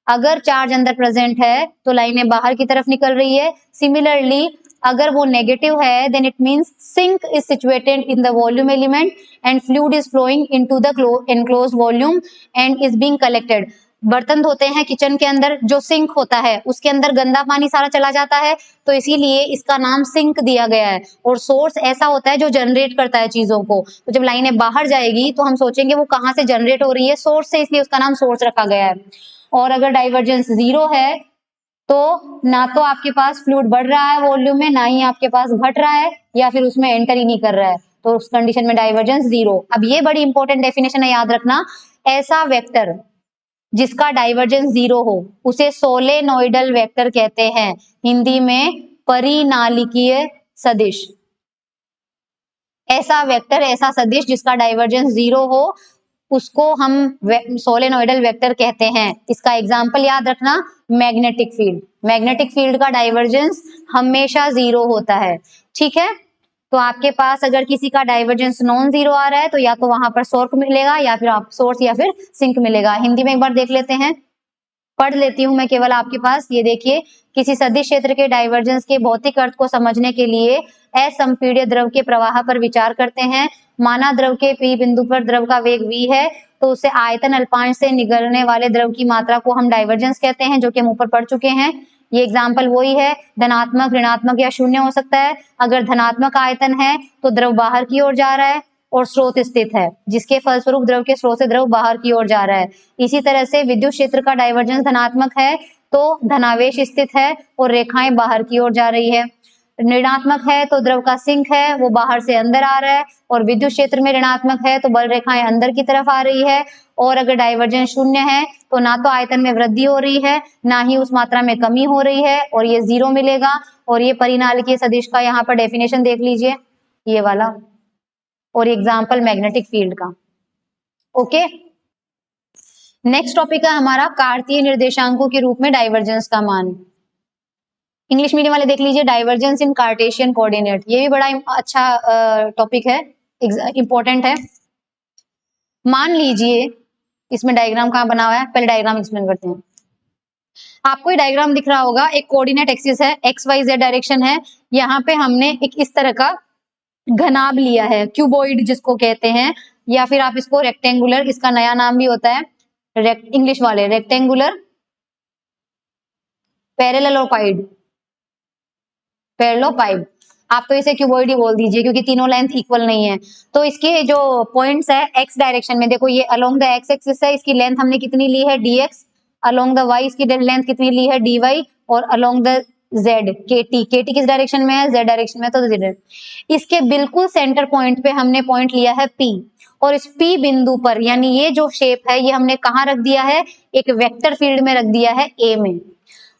अगर चार्ज अंदर प्रेजेंट है तो लाइनें बाहर की तरफ निकल रही है। सिमिलरली अगर वो नेगेटिव है then it means sink is situated in the volume element and fluid is flowing into the enclosed volume and is being collected. बर्तन धोते हैं किचन के अंदर, जो सिंक होता है उसके अंदर गंदा पानी सारा चला जाता है, तो इसीलिए इसका नाम सिंक दिया गया है। और सोर्स ऐसा होता है जो जनरेट करता है चीजों को, तो जब लाइनें बाहर जाएगी तो हम सोचेंगे वो कहाँ से जनरेट हो रही है, सोर्स से, इसलिए उसका नाम सोर्स रखा गया है। और अगर डाइवर्जेंस जीरो है तो ना तो आपके पास फ्लूइड बढ़ रहा है वॉल्यूम में, ना ही आपके पास घट रहा है, या फिर उसमें एंटर ही नहीं कर रहा है, तो उस कंडीशन में डाइवर्जेंस जीरो। अब ये बड़ी इंपॉर्टेंट डेफिनेशन है, याद रखना, ऐसा वेक्टर जिसका डाइवर्जेंस जीरो हो उसे सोलेनोइडल वेक्टर कहते हैं, हिंदी में परिनालिकीय सदिश। ऐसा वेक्टर, ऐसा सदिश जिसका डाइवर्जेंस जीरो हो उसको हम सोलेनोइडल वेक्टर कहते हैं। इसका एग्जांपल याद रखना, मैग्नेटिक फील्ड। मैग्नेटिक फील्ड का डाइवर्जेंस हमेशा जीरो होता है, ठीक है। तो आपके पास अगर किसी का डाइवर्जेंस नॉन जीरो आ रहा है तो या तो वहां पर सोर्स मिलेगा या फिर आप सोर्स या फिर सिंक मिलेगा। हिंदी में एक बार देख लेते हैं, पढ़ लेती हूं मैं केवल आपके पास। ये देखिए, किसी सदिश क्षेत्र के डाइवर्जेंस के भौतिक अर्थ को समझने के लिए असंपीड्य द्रव के प्रवाह पर विचार करते हैं। माना द्रव के पी बिंदु पर द्रव का वेग v है, तो उसे आयतन अल्पांश से निकलने वाले द्रव की मात्रा को हम डाइवर्जेंस कहते हैं, जो कि हम ऊपर पढ़ चुके हैं। ये एग्जाम्पल वही है, धनात्मक, ऋणात्मक या शून्य हो सकता है। अगर धनात्मक आयतन है तो द्रव बाहर की ओर जा रहा है और स्रोत स्थित है, जिसके फलस्वरूप द्रव के स्रोत से द्रव बाहर की ओर जा रहा है। इसी तरह से विद्युत क्षेत्र का डाइवर्जेंस धनात्मक है तो धनावेश स्थित है और रेखाएं बाहर की ओर जा रही है। ऋणात्मक है तो द्रव का सिंक है वो बाहर से अंदर आ रहा है, और विद्युत क्षेत्र में ऋणात्मक है तो बल रेखाएं अंदर की तरफ आ रही है, और अगर डाइवर्जेंस शून्य है तो ना तो आयतन में वृद्धि हो रही है ना ही उस मात्रा में कमी हो रही है, और ये 0 मिलेगा। और ये परिनालिकीय सदिश का यहाँ पर डेफिनेशन देख लीजिए, ये वाला, और एग्जाम्पल मैग्नेटिक फील्ड का। ओके, नेक्स्ट टॉपिक है हमारा कार्तीय निर्देशांकों के रूप में डाइवर्जेंस का मान। इंग्लिश मीडियम वाले देख लीजिए, डाइवर्जेंस इन कार्टेशियन कोऑर्डिनेट, ये भी बड़ा अच्छा टॉपिक है, इंपॉर्टेंट है। मान लीजिए, इसमें डायग्राम कहाँ बना हुआ है, पहले डायग्राम एक्सप्लेन करते हैं। आपको ये डायग्राम दिख रहा होगा, एक कोऑर्डिनेट एक्सिस है, एक्स वाई जेड डायरेक्शन है। यहाँ पे हमने एक इस तरह का घनाभ लिया है, क्यूबॉइड जिसको कहते हैं, या फिर आप इसको रेक्टेंगुलर, इसका नया नाम भी होता है इंग्लिश वाले रेक्टेंगुलर पैरेललोपाइड, पैरेललोपाइड, आप तो इसे क्यूबॉइड ही बोल दीजिए क्योंकि तीनों लेंथ इक्वल नहीं है। तो इसके जो पॉइंट्स है एक्स डायरेक्शन में, देखो ये अलोंग द एक्स एक्सिस है, इसकी लेंथ हमने कितनी ली है dx, अलोंग द वाई इसकी लेंथ कितनी ली है dy, और अलोंग द z kt किस डायरेक्शन में है, z डायरेक्शन में, तो z। इसके बिल्कुल सेंटर पॉइंट पे हमने पॉइंट लिया है p, और इस p बिंदु पर, यानी ये जो शेप है ये हमने कहाँ रख दिया है, एक वेक्टर फील्ड में रख दिया है a में,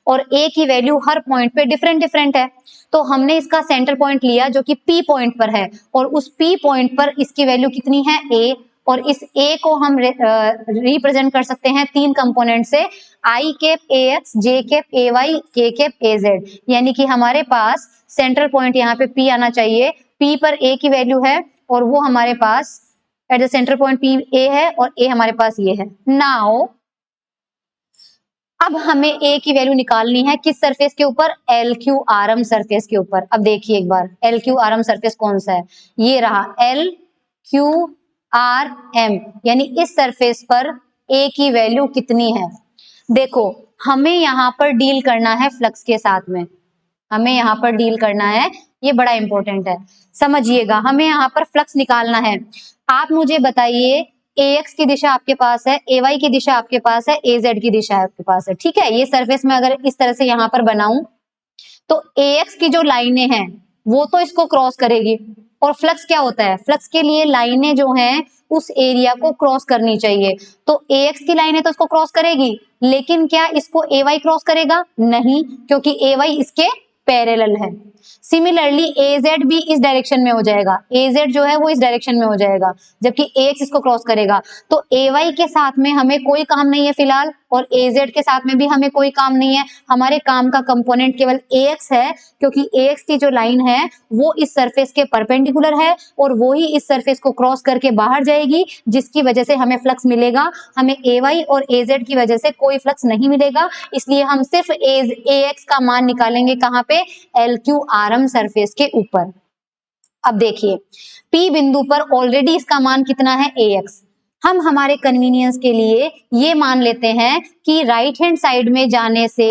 और a की वैल्यू हर पॉइंट पे डिफरेंट डिफरेंट है। तो हमने इसका सेंटर पॉइंट लिया जो कि p पॉइंट पर है, और उस p पॉइंट पर इसकी वैल्यू कितनी है a, और इस a को हम रिप्रेजेंट कर सकते हैं 3 कंपोनेंट से, i cap ax, j cap ay, k cap az, यानी कि हमारे पास सेंटर पॉइंट यहाँ पे p आना चाहिए, p पर a की वैल्यू है, और वो हमारे पास at the center point p a है, और a हमारे पास ये है। नाउ अब हमें a की वैल्यू निकालनी है किस सरफेस के ऊपर, LQRM सरफेस के ऊपर। अब देखिए एक बार LQRM सरफेस कौन सा है, ये रहा LQRM, यानी इस सरफेस पर a की वैल्यू कितनी है। देखो हमें यहाँ पर डील करना है फ्लक्स के साथ में, हमें यहाँ पर डील करना है, ये बड़ा इंपॉर्टेंट है, समझिएगा। हमें यहाँ पर फ्लक्स निकालना है। आप मुझे बताइए, ax की दिशा आपके पास है, ay की दिशा आपके पास है, az की दिशा आपके पास है, ठीक है। ये सरफेस में अगर इस तरह से यहाँ पर बनाऊं तो ax की जो लाइनें हैं वो तो इसको क्रॉस करेगी, और फ्लक्स क्या होता है, फ्लक्स के लिए लाइनें जो हैं उस एरिया को क्रॉस करनी चाहिए। तो ax की लाइनें तो इसको क्रॉस करेगी, लेकिन क्या इसको ay क्रॉस करेगा, नहीं, क्योंकि ay इसके पैरेलल है। सिमिलरली az भी इस डायरेक्शन में हो जाएगा, az जो है वो इस डायरेक्शन में हो जाएगा, जबकि ax इसको क्रॉस करेगा। तो ay के साथ में हमें कोई काम नहीं है फिलहाल, और az के साथ में भी हमें कोई काम नहीं है। हमारे काम का कंपोनेंट केवल ax है, क्योंकि ax की जो लाइन है वो इस सरफेस के परपेंडिकुलर है, और वो ही इस सरफेस को क्रॉस करके बाहर जाएगी, जिसकी वजह से हमें फ्लक्स मिलेगा। हमें ay और az की वजह से कोई फ्लक्स नहीं मिलेगा, इसलिए हम सिर्फ ax का मान निकालेंगे कहाँ पे, LQRM सरफेस के ऊपर। अब देखिए P बिंदु पर ऑलरेडी इसका मान कितना है, ax। हम हमारे कन्वीनियंस के लिए ये मान लेते हैं कि राइट हैंड साइड में जाने से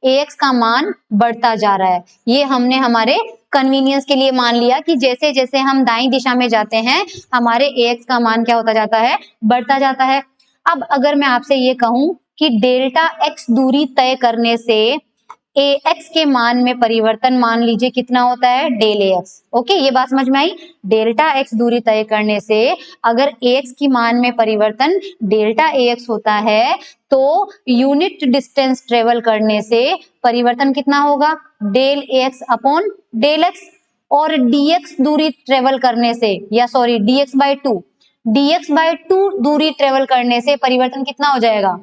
ax का मान बढ़ता जा रहा है। ये हमने हमारे कन्वीनियंस के लिए मान लिया कि जैसे जैसे हम दाईं दिशा में जाते हैं हमारे ax का मान क्या होता जाता है, बढ़ता जाता है। अब अगर मैं आपसे ये कहूं कि डेल्टा x दूरी तय करने से ax के मान में परिवर्तन मान लीजिए कितना होता है, डेल ax। ओके, ये बात समझ में आई। डेल्टा x दूरी तय करने से अगर ax की मान में परिवर्तन डेल्टा ax होता है तो यूनिट डिस्टेंस ट्रेवल करने से परिवर्तन कितना होगा, del ax upon del x। और dx दूरी ट्रेवल करने से, या सॉरी dx बाय 2 दूरी ट्रेवल करने से परिवर्तन कितना हो जाएगा,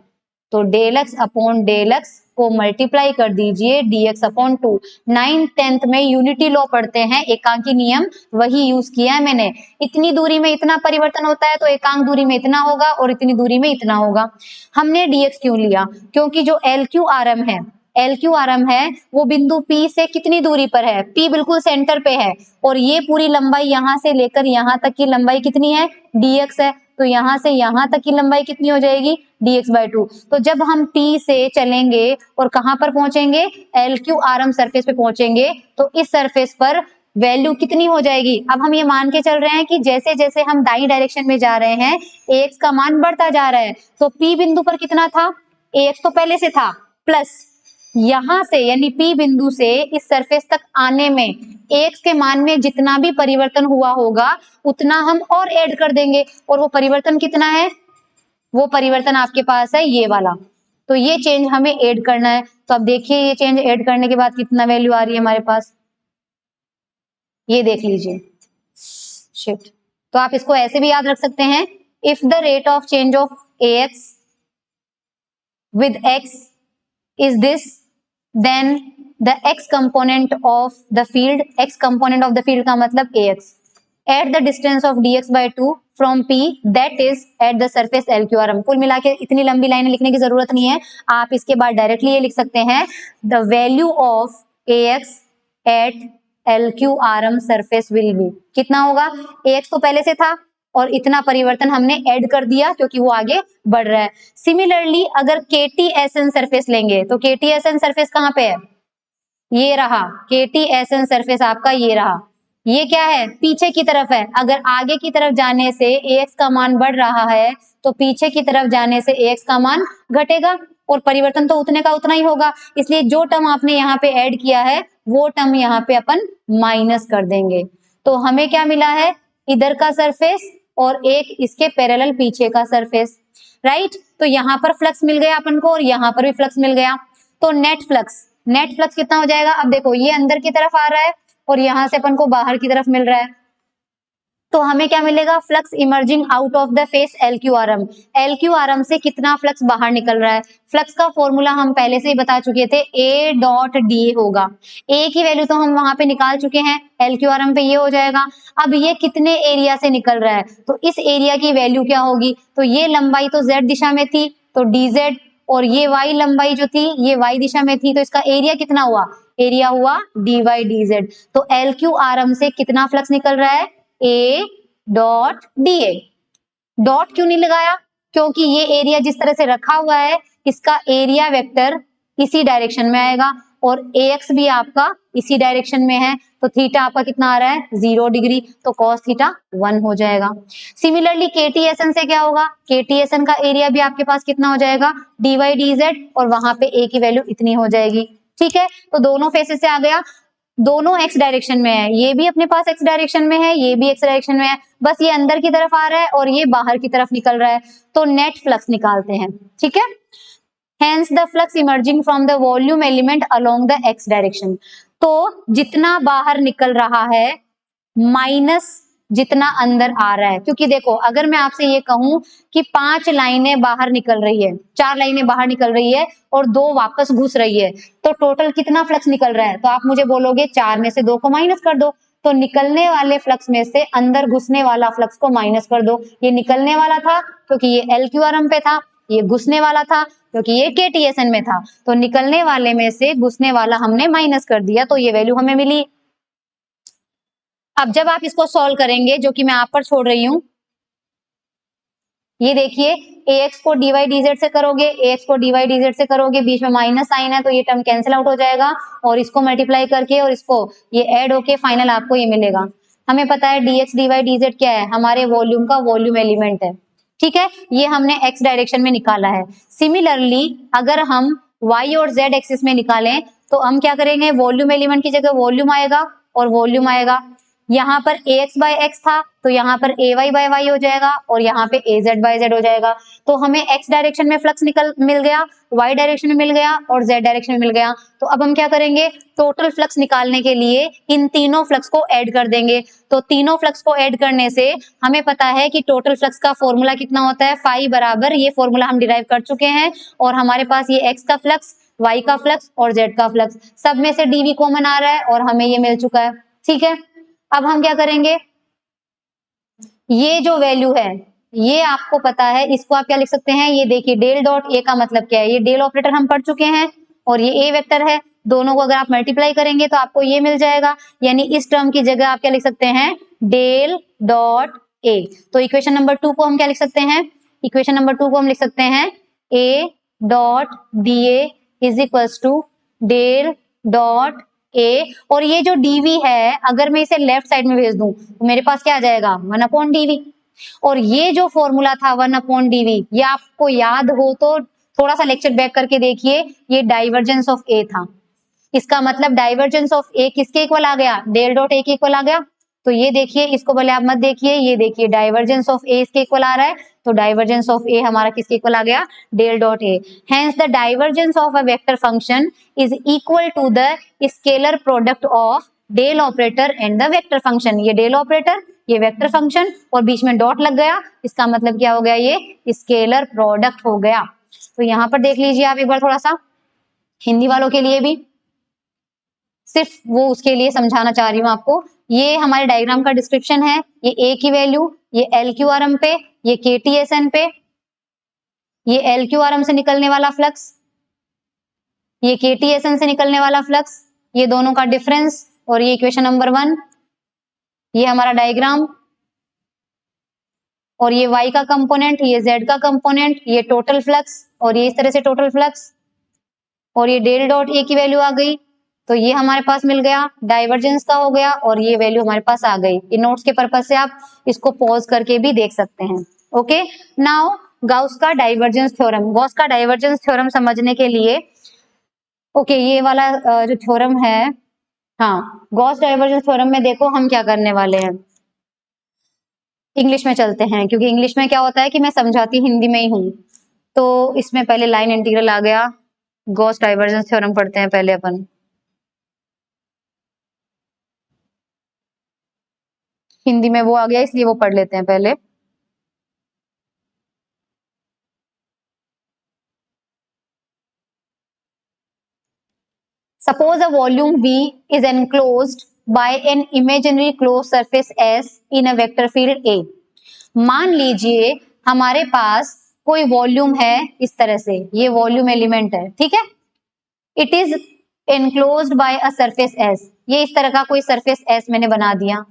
तो del x upon del x को मल्टीप्लाई कर दीजिए dx अपॉन 2। 9th 10th में यूनिटी लॉ पढ़ते हैं, एकांकी नियम, वही यूज किया है मैंने। इतनी दूरी में इतना परिवर्तन होता है तो एकांक दूरी में इतना होगा, और इतनी दूरी में इतना होगा। हमने dx क्यों लिया, क्योंकि जो LQRM है वो बिंदु P से कितनी दूरी पर है, P बिल्कुल सेंटर पे है, और ये पूरी लंबाई यहाँ से लेकर यहाँ तक की लंबाई कितनी है, dx है। तो यहाँ से यहाँ तक की लंबाई कितनी हो जाएगी, dx बाय 2। तो जब हम P से चलेंगे और कहाँ पर पहुंचेंगे, LQRM सरफेस पे पहुंचेंगे, तो इस सरफेस पर वैल्यू कितनी हो जाएगी। अब हम ये मान के चल रहे हैं कि जैसे जैसे हम दाई डायरेक्शन में जा रहे हैं ax का मान बढ़ता जा रहा है। तो P बिंदु पर कितना था, ax तो पहले से था प्लस यहां से यानी P बिंदु से इस सरफेस तक आने में x के मान में जितना भी परिवर्तन हुआ होगा उतना हम और ऐड कर देंगे, और वो परिवर्तन कितना है, वो परिवर्तन आपके पास है ये वाला, तो ये चेंज हमें ऐड करना है। तो अब देखिए ये चेंज ऐड करने के बाद कितना वैल्यू आ रही है हमारे पास, ये देख लीजिए, शिट। तो आप इसको ऐसे भी याद रख सकते हैं, if the rate of change of ax with x is this, then the x component of the field, x component of the field का मतलब ax at the distance of dx by 2 from p that is at the surface LQRM। कुल मिला के इतनी लंबी लाइनें लिखने की जरूरत नहीं है, आप इसके बाद डायरेक्टली ये लिख सकते हैं the value of ax at LQRM surface will be, कितना होगा, ax तो पहले से था और इतना परिवर्तन हमने ऐड कर दिया क्योंकि वो आगे बढ़ रहा है। सिमिलरली अगर KTSN सरफेस लेंगे तो KTSN सरफेस कहाँ पे है, ये रहा KTSN सरफेस आपका, ये रहा, ये क्या है, पीछे की तरफ है। अगर आगे की तरफ जाने से AX का मान बढ़ रहा है तो पीछे की तरफ जाने से AX का मान घटेगा, और परिवर्तन तो उतने का उतना ही होगा, इसलिए जो टर्म आपने यहाँ पे ऐड किया है वो टर्म यहाँ पे अपन माइनस कर देंगे। तो हमें क्या मिला है, इधर का सरफेस और एक इसके पैरेलल पीछे का सरफेस, राइट। तो यहाँ पर फ्लक्स मिल गया अपन को और यहाँ पर भी फ्लक्स मिल गया, तो नेट फ्लक्स कितना हो जाएगा, अब देखो ये अंदर की तरफ आ रहा है और यहाँ से अपन को बाहर की तरफ मिल रहा है, तो हमें क्या मिलेगा, flux emerging out of the face LQRM। LQRM से कितना फ्लक्स बाहर निकल रहा है, फ्लक्स का फॉर्मूला हम पहले से ही बता चुके थे, A.DA होगा, A की वैल्यू तो हम वहां पे निकाल चुके हैं, LQRM पे ये हो जाएगा। अब ये कितने एरिया से निकल रहा है, तो इस एरिया की वैल्यू क्या होगी, तो ये लंबाई तो Z दिशा में थी तो DZ, और ये Y लंबाई जो थी ये Y दिशा में थी, तो इसका एरिया कितना हुआ, एरिया हुआ DY/DZ। तो LQRM से कितना फ्लक्स निकल रहा है, A.DA। डॉट क्यों नहीं लगाया, क्योंकि ये एरिया जिस तरह से रखा हुआ है इसका एरिया वेक्टर इसी डायरेक्शन में आएगा, और AX भी आपका इसी डायरेक्शन में है, तो थीटा आपका कितना आ रहा है 0 डिग्री, तो cos थीटा 1 हो जाएगा। सिमिलरली KTSN से क्या होगा, KTSN का एरिया भी आपके पास कितना हो जाएगा, DY/DZ, और वहां पे A की वैल्यू इतनी हो जाएगी, ठीक है। तो दोनों फेसेस से आ गया, दोनों x डायरेक्शन में है, ये भी अपने पास x डायरेक्शन में है, ये भी x डायरेक्शन में है, बस ये अंदर की तरफ आ रहा है और ये बाहर की तरफ निकल रहा है, तो नेट फ्लक्स निकालते हैं, ठीक है। Hence the flux emerging from the volume element along the x direction। तो जितना बाहर निकल रहा है माइनस जितना अंदर आ रहा है, क्योंकि देखो अगर मैं आपसे ये कहूं कि 5 लाइनें बाहर निकल रही है, 4 लाइनें बाहर निकल रही है और 2 वापस घुस रही है, तो टोटल कितना फ्लक्स निकल रहा है, तो आप मुझे बोलोगे 4 में से 2 को माइनस कर दो, तो निकलने वाले फ्लक्स में से अंदर घुसने वाला फ्लक्स को माइनस कर दो। ये निकलने वाला था क्योंकि ये LQRM पे था, ये घुसने वाला था क्योंकि ये KTSN में था, तो निकलने वाले में से घुसने वाला हमने माइनस कर दिया, तो ये वैल्यू हमें मिली। अब जब आप इसको सॉल्व करेंगे, जो कि मैं आप पर छोड़ रही हूं, ये देखिए AX को DY/DZ से करोगे, AX को DY/DZ से करोगे, बीच में माइनस साइन है तो ये टर्म कैंसिल आउट हो जाएगा, और इसको मल्टीप्लाई करके और इसको ये ऐड होके फाइनल आपको ये मिलेगा। हमें पता है DX DY/DZ क्या है, हमारे वॉल्यूम का वॉल्यूम एलिमेंट है, ठीक है, ये हमने x डायरेक्शन में निकाला है। सिमिलरली अगर हम y और z एक्सिस में निकालें तो हम क्या करेंगे, वॉल्यूम एलिमेंट की जगह वॉल्यूम आएगा और वॉल्यूम आएगा, यहाँ पर ax/x था तो यहाँ पर ay/y हो जाएगा और यहाँ पे az/z हो जाएगा, तो हमें x डायरेक्शन में फ्लक्स मिल गया, y डायरेक्शन में मिल गया और z डायरेक्शन में मिल गया। तो अब हम क्या करेंगे, टोटल फ्लक्स निकालने के लिए इन तीनों फ्लक्स को ऐड कर देंगे, तो तीनों फ्लक्स को ऐड करने से हमें पता है कि टोटल फ्लक्स का फॉर्मूला कितना होता है, फाई बराबर, ये फॉर्मूला हम डिराइव कर चुके हैं, और हमारे पास ये x का फ्लक्स, y का फ्लक्स और z का फ्लक्स, सब में से dv कॉमन आ रहा है और हमें ये मिल चुका है, ठीक है। अब हम क्या करेंगे, ये जो वैल्यू है ये आपको पता है, इसको आप क्या लिख सकते हैं, ये देखिए डेल डॉट ए का मतलब क्या है, ये डेल ऑपरेटर हम पढ़ चुके हैं और ये ए वेक्टर है, दोनों को अगर आप मल्टीप्लाई करेंगे तो आपको ये मिल जाएगा, यानी इस टर्म की जगह आप क्या लिख सकते हैं, डेल डॉट ए। तो इक्वेशन नंबर 2 को हम क्या लिख सकते हैं, इक्वेशन नंबर 2 को हम लिख सकते हैं A dot D A is equals to del dot A, और ये जो dv है अगर मैं इसे लेफ्ट साइड में भेज दूं तो मेरे पास क्या आ जाएगा 1/dv, और ये जो फॉर्मूला था 1/dv, ये आपको याद हो तो थोड़ा सा लेक्चर बैक करके देखिए, ये डाइवर्जेंस ऑफ ए था। इसका मतलब डाइवर्जेंस ऑफ ए किसके इक्वल आ गया, डेल डॉट ए के इक्वल आ गया। तो ये देखिए, इसको भले आप मत देखिए, ये देखिए डाइवर्जेंस ऑफ ए इसके इक्वल आ रहा है, तो डाइवर्जेंस ऑफ ए हमारा किसके इक्वल आ गया, del dot A. Hence the divergence of a vector function is equal to the scalar product of del operator and the vector function. ये डेल ऑपरेटर, ये वेक्टर फंक्शन, और बीच में डॉट लग गया, इसका मतलब क्या हो गया, ये स्केलर प्रोडक्ट हो गया। तो यहाँ पर देख लीजिए आप एक बार थोड़ा सा, हिंदी वालों के लिए भी, सिर्फ वो उसके लिए समझाना चाह रही हूँ आपको। ये हमारे डायग्राम का डिस्क्रिप्शन है, ये ए की वैल्यू, ये एल क्यू आर एम पे, ये के टी एस एन पे, ये एल क्यू आर एम से निकलने वाला फ्लक्स, ये के टी एस एन से निकलने वाला फ्लक्स, ये दोनों का डिफरेंस, और ये इक्वेशन नंबर 1, ये हमारा डायग्राम, और ये y का कंपोनेंट, ये z का कंपोनेंट, ये टोटल फ्लक्स, और ये इस तरह से टोटल फ्लक्स, और ये डेल डॉट ए की वैल्यू आ गई। तो ये हमारे पास मिल गया, डाइवर्जेंस का हो गया, और ये वैल्यू हमारे पास आ गई। ये नोट्स के पर्पज से आप इसको पॉज करके भी देख सकते हैं। ओके, नाउ गॉस का डाइवर्जेंस थ्योरम। गॉस का डाइवर्जेंस थ्योरम समझने के लिए, ओके, ये वाला जो थ्योरम है, हाँ, गॉस डाइवर्जेंस थ्योरम में देखो हम क्या करने वाले हैं, इंग्लिश में चलते हैं, क्योंकि इंग्लिश में क्या होता है कि मैं समझाती हिंदी में ही हूँ। तो इसमें पहले लाइन इंटीग्रल आ गया, गॉस डाइवर्जेंस थ्योरम पढ़ते हैं पहले अपन। हिंदी में वो आ गया, इसलिए वो पढ़ लेते हैं पहले। Suppose a volume V is enclosed by an imaginary closed surface S in a vector field A. मान लीजिए हमारे पास कोई वॉल्यूम है इस तरह से, ये वॉल्यूम एलिमेंट है, ठीक है। It is enclosed bye a surface S, ये इस तरह का कोई सरफेस S मैंने बना दिया,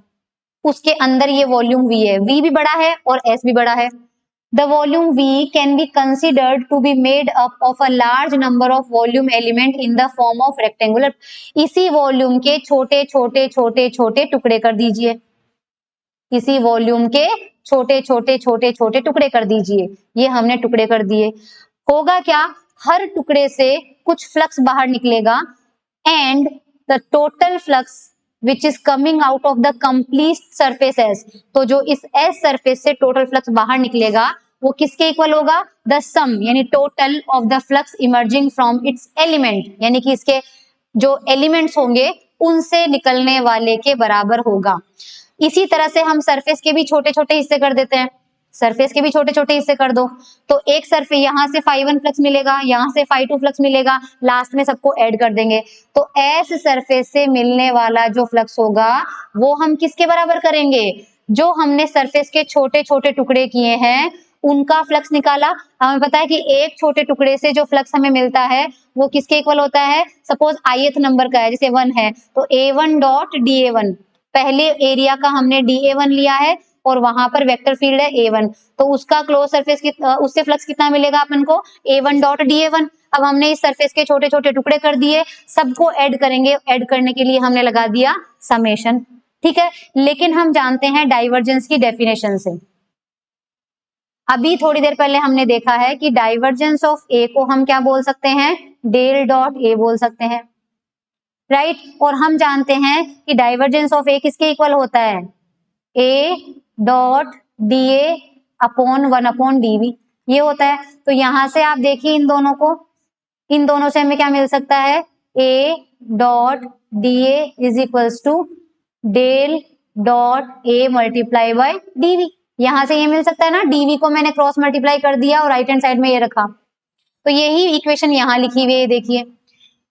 उसके अंदर ये वॉल्यूम V है, V भी बड़ा है और S भी बड़ा है। The volume V can be considered to be made up of a large number of volume element in the form of rectangular. इसी वॉल्यूम के छोटे छोटे छोटे छोटे टुकड़े कर दीजिए, इसी वॉल्यूम के छोटे छोटे छोटे छोटे टुकड़े कर दीजिए। ये हमने टुकड़े कर दिए, होगा क्या, हर टुकड़े से कुछ फ्लक्स बाहर निकलेगा, and the total flux which is coming out of the complete surface S. तो जो इस एस सरफेस से टोटल फ्लक्स बाहर निकलेगा वो किसके इक्वल होगा, द सम, यानी total of the flux emerging from its element, यानी कि इसके जो एलिमेंट्स होंगे उनसे निकलने वाले के बराबर होगा। इसी तरह से हम सरफेस के भी छोटे छोटे हिस्से कर देते हैं, सरफेस के भी छोटे छोटे हिस्से कर दो, तो एक सरफेस यहाँ से φ1 फ्लक्स मिलेगा, यहाँ से φ2 फ्लक्स मिलेगा, लास्ट में सबको ऐड कर देंगे। तो एस सरफेस से मिलने वाला जो फ्लक्स होगा वो हम किसके बराबर करेंगे, जो हमने सरफेस के छोटे छोटे टुकड़े किए हैं उनका फ्लक्स निकाला। हमें पता है कि एक छोटे टुकड़े से जो फ्लक्स हमें मिलता है वो किसके इक्वल होता है, सपोज ith नंबर का है, जैसे 1 है, तो a1 डॉट da1, पहले एरिया का हमने da1 लिया है और वहां पर वेक्टर फील्ड है a1, तो उसका क्लोज सरफेस उससे फ्लक्स कितना मिलेगा अपन को, a1 डॉट da1। अब हमने इस सरफेस के छोटे छोटे टुकड़े कर दिए, सबको ऐड करेंगे, ऐड करने के लिए हमने लगा दिया समेशन, ठीक है। लेकिन हम जानते हैं डाइवर्जेंस की डेफिनेशन से, अभी थोड़ी देर पहले हमने देखा है कि डाइवर्जेंस ऑफ ए को हम क्या बोल सकते हैं, डेल डॉट ए बोल सकते हैं, राइट। और हम जानते हैं कि डाइवर्जेंस ऑफ ए किसके इक्वल होता है, A dot D A upon 1 upon D V, ये होता है। तो यहां से आप देखिए इन दोनों को, इन दोनों से हमें क्या मिल सकता है, A dot D A is equals to del dot A multiply by DV. यहां से ये मिल सकता है ना, डीवी को मैंने क्रॉस मल्टीप्लाई कर दिया और राइट हैंड साइड में ये रखा, तो यही इक्वेशन यहाँ लिखी हुई है, देखिए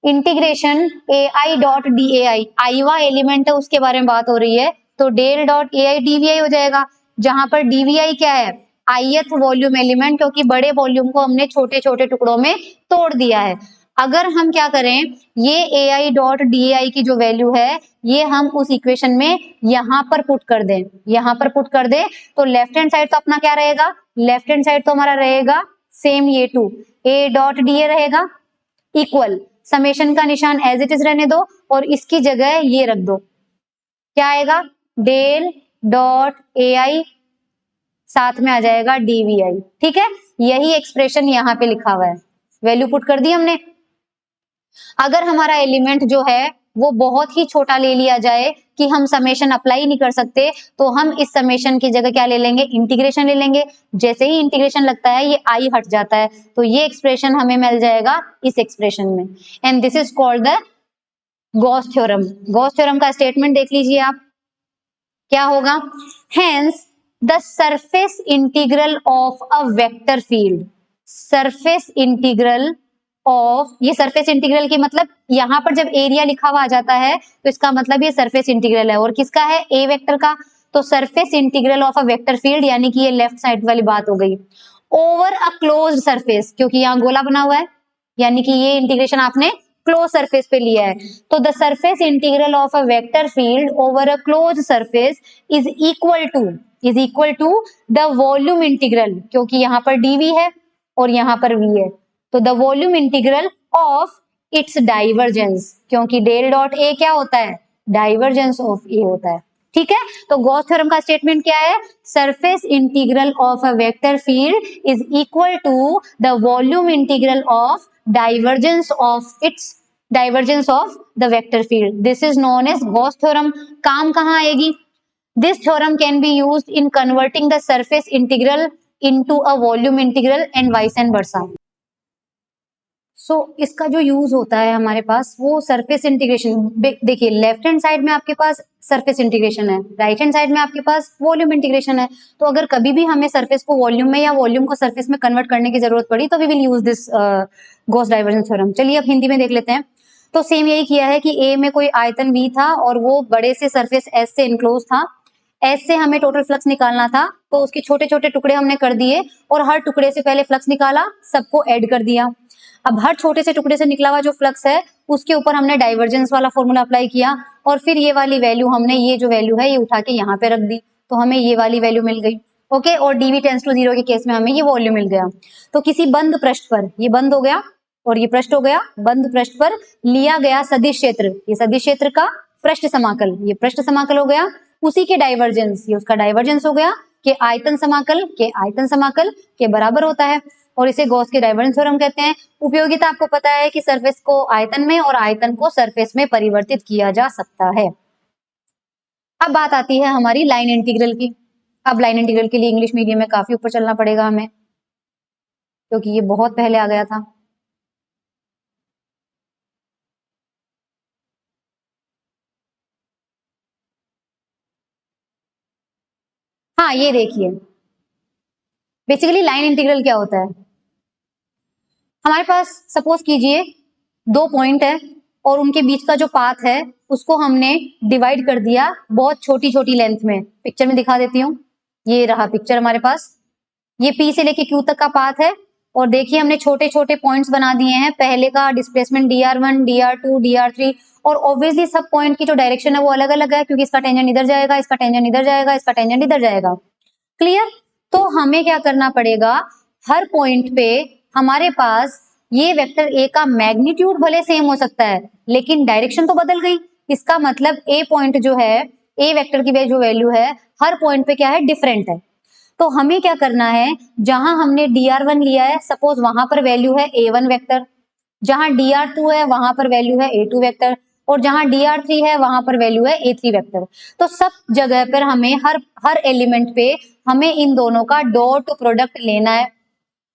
integration a i dot D a i, आईवा एलिमेंट है उसके बारे में बात हो रही है, तो del dot a i d v i हो जाएगा, जहां पर डीवीआई क्या है, आईएथ वॉल्यूम एलिमेंट, क्योंकि बड़े वॉल्यूम को हमने छोटे छोटे टुकड़ों में तोड़ दिया है। अगर हम क्या करें, ये ए आई डॉट डी आई की जो वैल्यू है ये हम उस इक्वेशन में यहाँ पर पुट कर दें, यहाँ पर पुट कर दें, तो लेफ्ट हैंड साइड तो अपना क्या रहेगा, लेफ्ट हैंड साइड तो हमारा रहेगा सेम, ये two A dot D A रहेगा इक्वल, समेशन का निशान एज इट इज रहने दो और इसकी जगह ये रख दो, क्या आएगा, डेल डॉट ए आई साथ में आ जाएगा डीवीआई, ठीक है। यही एक्सप्रेशन यहाँ पे लिखा हुआ है, वैल्यू पुट कर दी हमने। अगर हमारा एलिमेंट जो है वो बहुत ही छोटा ले लिया जाए कि हम समेशन अप्लाई नहीं कर सकते, तो हम इस समेशन की जगह क्या ले लेंगे, इंटीग्रेशन ले लेंगे। जैसे ही इंटीग्रेशन लगता है ये आई हट जाता है, तो ये एक्सप्रेशन हमें मिल जाएगा इस एक्सप्रेशन में, and this is called the Gauss theorem. Gauss theorem का स्टेटमेंट देख लीजिए आप, क्या होगा, hence the surface integral of a vector field, surface integral of, ये सरफेस इंटीग्रल की मतलब यहाँ पर जब एरिया लिखा हुआ आ जाता है तो इसका मतलब ये सरफेस इंटीग्रल है, और किसका है, ए वेक्टर का। तो surface integral of a vector field यानी कि ये लेफ्ट साइड वाली बात हो गई, ओवर अ क्लोज्ड सरफेस, क्योंकि यहाँ गोला बना हुआ है, यानी कि ये इंटीग्रेशन आपने क्लोज सरफेस पे लिया है। तो the surface integral of a vector field over a close surface is equal to the volume integral, क्योंकि यहाँ पर डीवी है और यहाँ पर वी है, तो the volume integral of its divergence, क्योंकि डेल डॉट ए क्या होता है, डाइवर्जेंस ऑफ ए होता है। ठीक है, तो गॉस थ्योरम का स्टेटमेंट क्या है, surface integral of a vector field is equal to the volume integral of divergence of the vector field, this is known as Gauss theorem. काम कहाँ आएगी, this theorem can be used in converting the surface integral into a volume integral and vice and versa. So इसका जो यूज होता है हमारे पास वो सरफेस इंटीग्रेशन, देखिए लेफ्ट हैंड साइड में आपके पास सरफेस इंटीग्रेशन है, राइट हैंड साइड में आपके पास वॉल्यूम इंटीग्रेशन है। तो अगर कभी भी हमें सरफेस को वॉल्यूम में या वॉल्यूम को सरफेस में कन्वर्ट करने की जरूरत पड़ी तो we will use this Gauss divergence theorem. चलिए अब हिंदी में देख लेते हैं। तो सेम यही किया है कि ए में कोई आयतन वी था और वो बड़े से सरफेस एस से इनक्लोज था, एस से हमें टोटल फ्लक्स निकालना था, तो उसके छोटे छोटे टुकड़े हमने कर दिए और हर टुकड़े से पहले फ्लक्स निकाला, सबको ऐड कर दिया। अब हर छोटे से टुकड़े से निकला हुआ जो फ्लक्स है उसके ऊपर हमने डाइवर्जेंस वाला फॉर्मूला अप्लाई किया, और फिर ये वाली वैल्यू हमने, ये जो वैल्यू है ये उठा के यहाँ पे रख दी, तो हमें ये वाली वैल्यू मिल गई। ओके, और dv टेंड्स टू 0 के केस में हमें ये वॉल्यूम मिल गया। तो किसी बंद पृष्ठ पर, ये बंद हो गया और ये पृष्ठ हो गया, बंद पृष्ठ पर लिया गया सदिश क्षेत्र, ये सदिश क्षेत्र का पृष्ठ समाकल, ये पृष्ठ समाकल हो गया, उसी के डाइवर्जेंस, ये उसका डाइवर्जेंस हो गया, के आयतन समाकल के बराबर होता है, और इसे गॉस के डाइवर्जेंस थ्योरम कहते हैं। उपयोगिता आपको पता है कि सरफेस को आयतन में और आयतन को सरफेस में परिवर्तित किया जा सकता है। अब बात आती है हमारी लाइन इंटीग्रल की। अब लाइन इंटीग्रल के लिए इंग्लिश मीडियम में काफी ऊपर चलना पड़ेगा हमें, क्योंकि ये बहुत पहले आ गया था। हाँ, ये देखिए बेसिकली लाइन इंटीग्रल क्या होता है। हमारे पास सपोज कीजिए दो पॉइंट है और उनके बीच का जो पाथ है उसको हमने डिवाइड कर दिया बहुत छोटी छोटी लेंथ में। पिक्चर में दिखा देती हूँ, ये रहा पिक्चर हमारे पास, ये P से लेके Q तक का पाथ है, और देखिए हमने छोटे छोटे पॉइंट्स बना दिए हैं। पहले का डिस्प्लेसमेंट dr1, dr2, dr3, और ऑब्वियसली सब पॉइंट की जो डायरेक्शन है वो अलग अलग है, क्योंकि इसका टेंजेंट इधर जाएगा, इसका टेंजेंट इधर जाएगा, इसका टेंजेंट इधर जाएगा। क्लियर? तो हमें क्या करना पड़ेगा, हर पॉइंट पे हमारे पास ये वेक्टर ए का मैग्नीट्यूड भले सेम हो सकता है लेकिन डायरेक्शन तो बदल गई। इसका मतलब ए पॉइंट जो है, ए वेक्टर की जो वैल्यू है हर पॉइंट पे क्या है, डिफरेंट है। तो हमें क्या करना है, जहां हमने dr1 लिया है सपोज वहां पर वैल्यू है a1 वेक्टर, जहां dr2 है वहां पर वैल्यू है a2 वेक्टर, और जहां dr3 है वहां पर वैल्यू है a3 वेक्टर। तो सब जगह पर हमें हर एलिमेंट पे हमें इन दोनों का डॉट प्रोडक्ट लेना है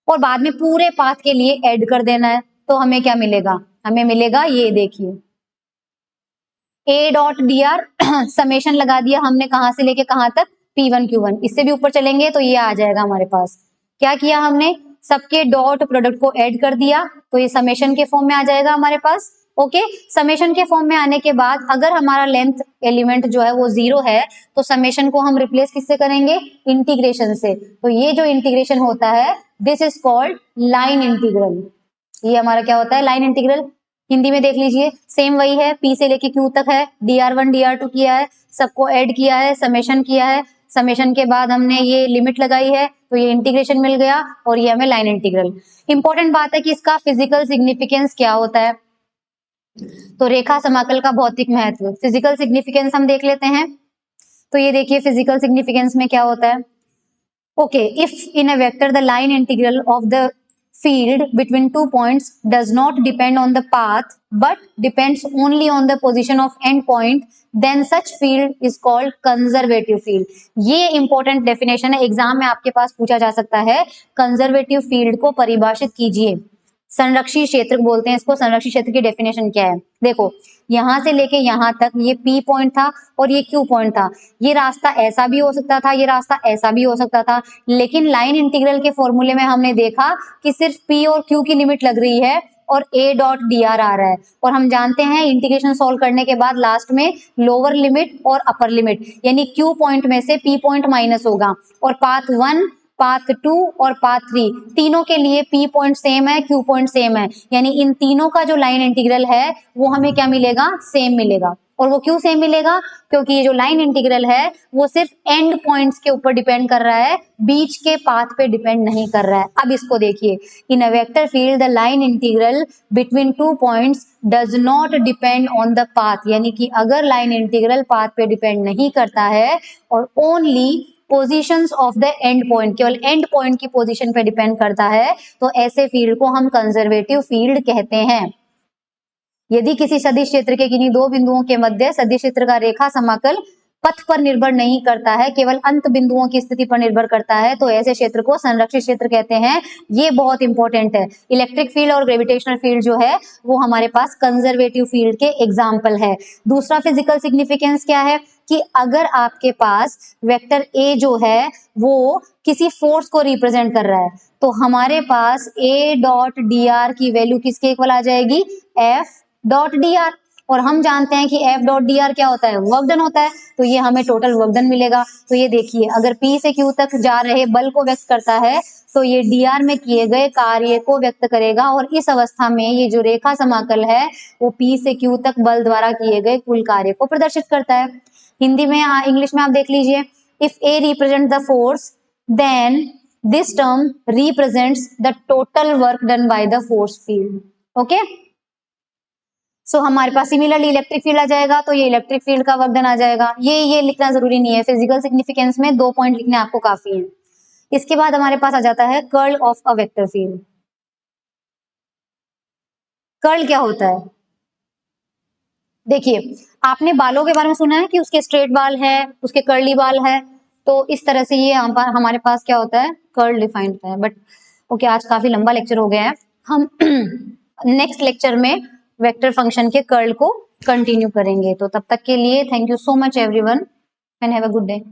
और बाद में पूरे पाथ के लिए ऐड कर देना है। तो हमें क्या मिलेगा, हमें मिलेगा ये देखिए a डॉट dr समेशन लगा दिया हमने, कहां से लेके कहां तक, P1 Q1। इससे भी ऊपर चलेंगे तो ये आ जाएगा हमारे पास। क्या किया हमने, सबके डॉट प्रोडक्ट को ऐड कर दिया, तो ये समेशन के फॉर्म में आ जाएगा हमारे पास। ओके, समेशन के फॉर्म में आने के बाद अगर हमारा लेंथ एलिमेंट जो है वो 0 है तो समेशन को हम रिप्लेस किससे करेंगे, इंटीग्रेशन से। तो ये जो इंटीग्रेशन होता है this is called line integral. ये हमारा क्या होता है, लाइन इंटीग्रल। हिंदी में देख लीजिए सेम वही है, P से लेके Q तक है, dr1 dr2 किया है, सबको ऐड किया है, समेशन किया है, समेशन के बाद हमने ये लिमिट लगाई है तो ये इंटीग्रेशन मिल गया और ये हमें लाइन इंटीग्रल। इंपॉर्टेंट बात है कि इसका फिजिकल सिग्निफिकेंस क्या होता है। तो रेखा समाकल का भौतिक महत्व, फिजिकल सिग्निफिकेंस हम देख लेते हैं। तो ये देखिए फिजिकल सिग्निफिकेंस में क्या होता है। Okay, if in a vector the line integral of the field between 2 points does not depend on the path but depends only on the position of end point, then such field is called conservative field. ये important definition है, एग्जाम में आपके पास पूछा जा सकता है। कंजर्वेटिव फील्ड को परिभाषित कीजिए। संरक्षित क्षेत्र बोलते हैं इसको। संरक्षित क्षेत्र की डेफिनेशन क्या है? देखो, यहां से लेके यहां तक ये P पॉइंट था और ये Q पॉइंट था। ये रास्ता ऐसा भी हो सकता था, ये रास्ता ऐसा भी हो सकता था, लेकिन लाइन इंटीग्रल के फॉर्मूले में हमने देखा कि सिर्फ P और Q की लिमिट लग रही है और A डॉट dr आ रहा है। और हम जानते हैं इंटीग्रेशन सॉल्व करने के बाद लास्ट में लोअर लिमिट और अपर लिमिट, यानी Q पॉइंट में से P पॉइंट माइनस होगा और पाथ 1, पाथ 2 और पाथ 3 तीनों के लिए P पॉइंट सेम है, Q पॉइंट सेम है, यानी इन तीनों का जो लाइन इंटीग्रल है वो हमें क्या मिलेगा? सेम मिलेगा। और वो क्यों सेम मिलेगा? क्योंकि ये जो लाइन इंटीग्रल है वो सिर्फ एंड पॉइंट्स के ऊपर डिपेंड कर रहा है, बीच के पाथ पे डिपेंड नहीं कर रहा है। अब इसको देखिए, in a vector field the line integral between 2 points does not depend on the path, यानी कि अगर लाइन इंटीग्रल पाथ पे डिपेंड नहीं करता है और only positions of the end point, केवल एंड पॉइंट की पोजीशन पे डिपेंड करता है, तो ऐसे फील्ड को हम कंजर्वेटिव फील्ड कहते हैं। यदि किसी सदिश क्षेत्र के किन्हीं दो बिंदुओं के मध्य सदिश क्षेत्र का रेखा समाकल पथ पर निर्भर नहीं करता है, केवल अंत बिंदुओं की स्थिति पर निर्भर करता है, तो ऐसे क्षेत्र को संरक्षित क्षेत्र कहते हैं। ये बहुत इंपॉर्टेंट है। इलेक्ट्रिक फील्ड और ग्रेविटेशनल फील्ड जो है वो हमारे पास कंजर्वेटिव फील्ड के एग्जाम्पल है। दूसरा फिजिकल सिग्निफिकेंस क्या है कि अगर आपके पास वेक्टर ए जो है वो किसी फोर्स को रिप्रेजेंट कर रहा है, तो हमारे पास A डॉट dr की वैल्यू किसके इक्वल आ जाएगी? F dot dr। और हम जानते हैं कि F डॉट dr क्या होता है? वर्क डन होता है, तो ये हमें टोटल वर्क डन मिलेगा। तो ये देखिए, अगर P से Q तक जा रहे बल को व्यक्त करता है तो ये dr में किए गए कार्य को व्यक्त करेगा, और इस अवस्था में ये जो रेखा समाकल है वो P से Q तक बल द्वारा किए गए कुल कार्य को प्रदर्शित करता है। हिंदी में, इंग्लिश में आप देख लीजिए, if A represents the force then this term represents the total work done by the force field. Okay, so हमारे पास सिमिलरली इलेक्ट्रिक फील्ड आ जाएगा, तो ये इलेक्ट्रिक फील्ड का वर्क डन आ जाएगा। ये लिखना जरूरी नहीं है, फिजिकल सिग्निफिकेंस में 2 पॉइंट लिखने आपको काफी है। इसके बाद हमारे पास आ जाता है curl of a vector field. Curl क्या होता है? देखिए, आपने बालों के बारे में सुना है कि उसके स्ट्रेट बाल है, उसके कर्ली बाल है, तो इस तरह से ये हमारे पास क्या होता है? कर्ल डिफाइंड होता है। बट ओके, आज काफी लंबा लेक्चर हो गया है, हम नेक्स्ट लेक्चर में वेक्टर फंक्शन के कर्ल को कंटिन्यू करेंगे। तो तब तक के लिए thank you so much everyone and have a good day.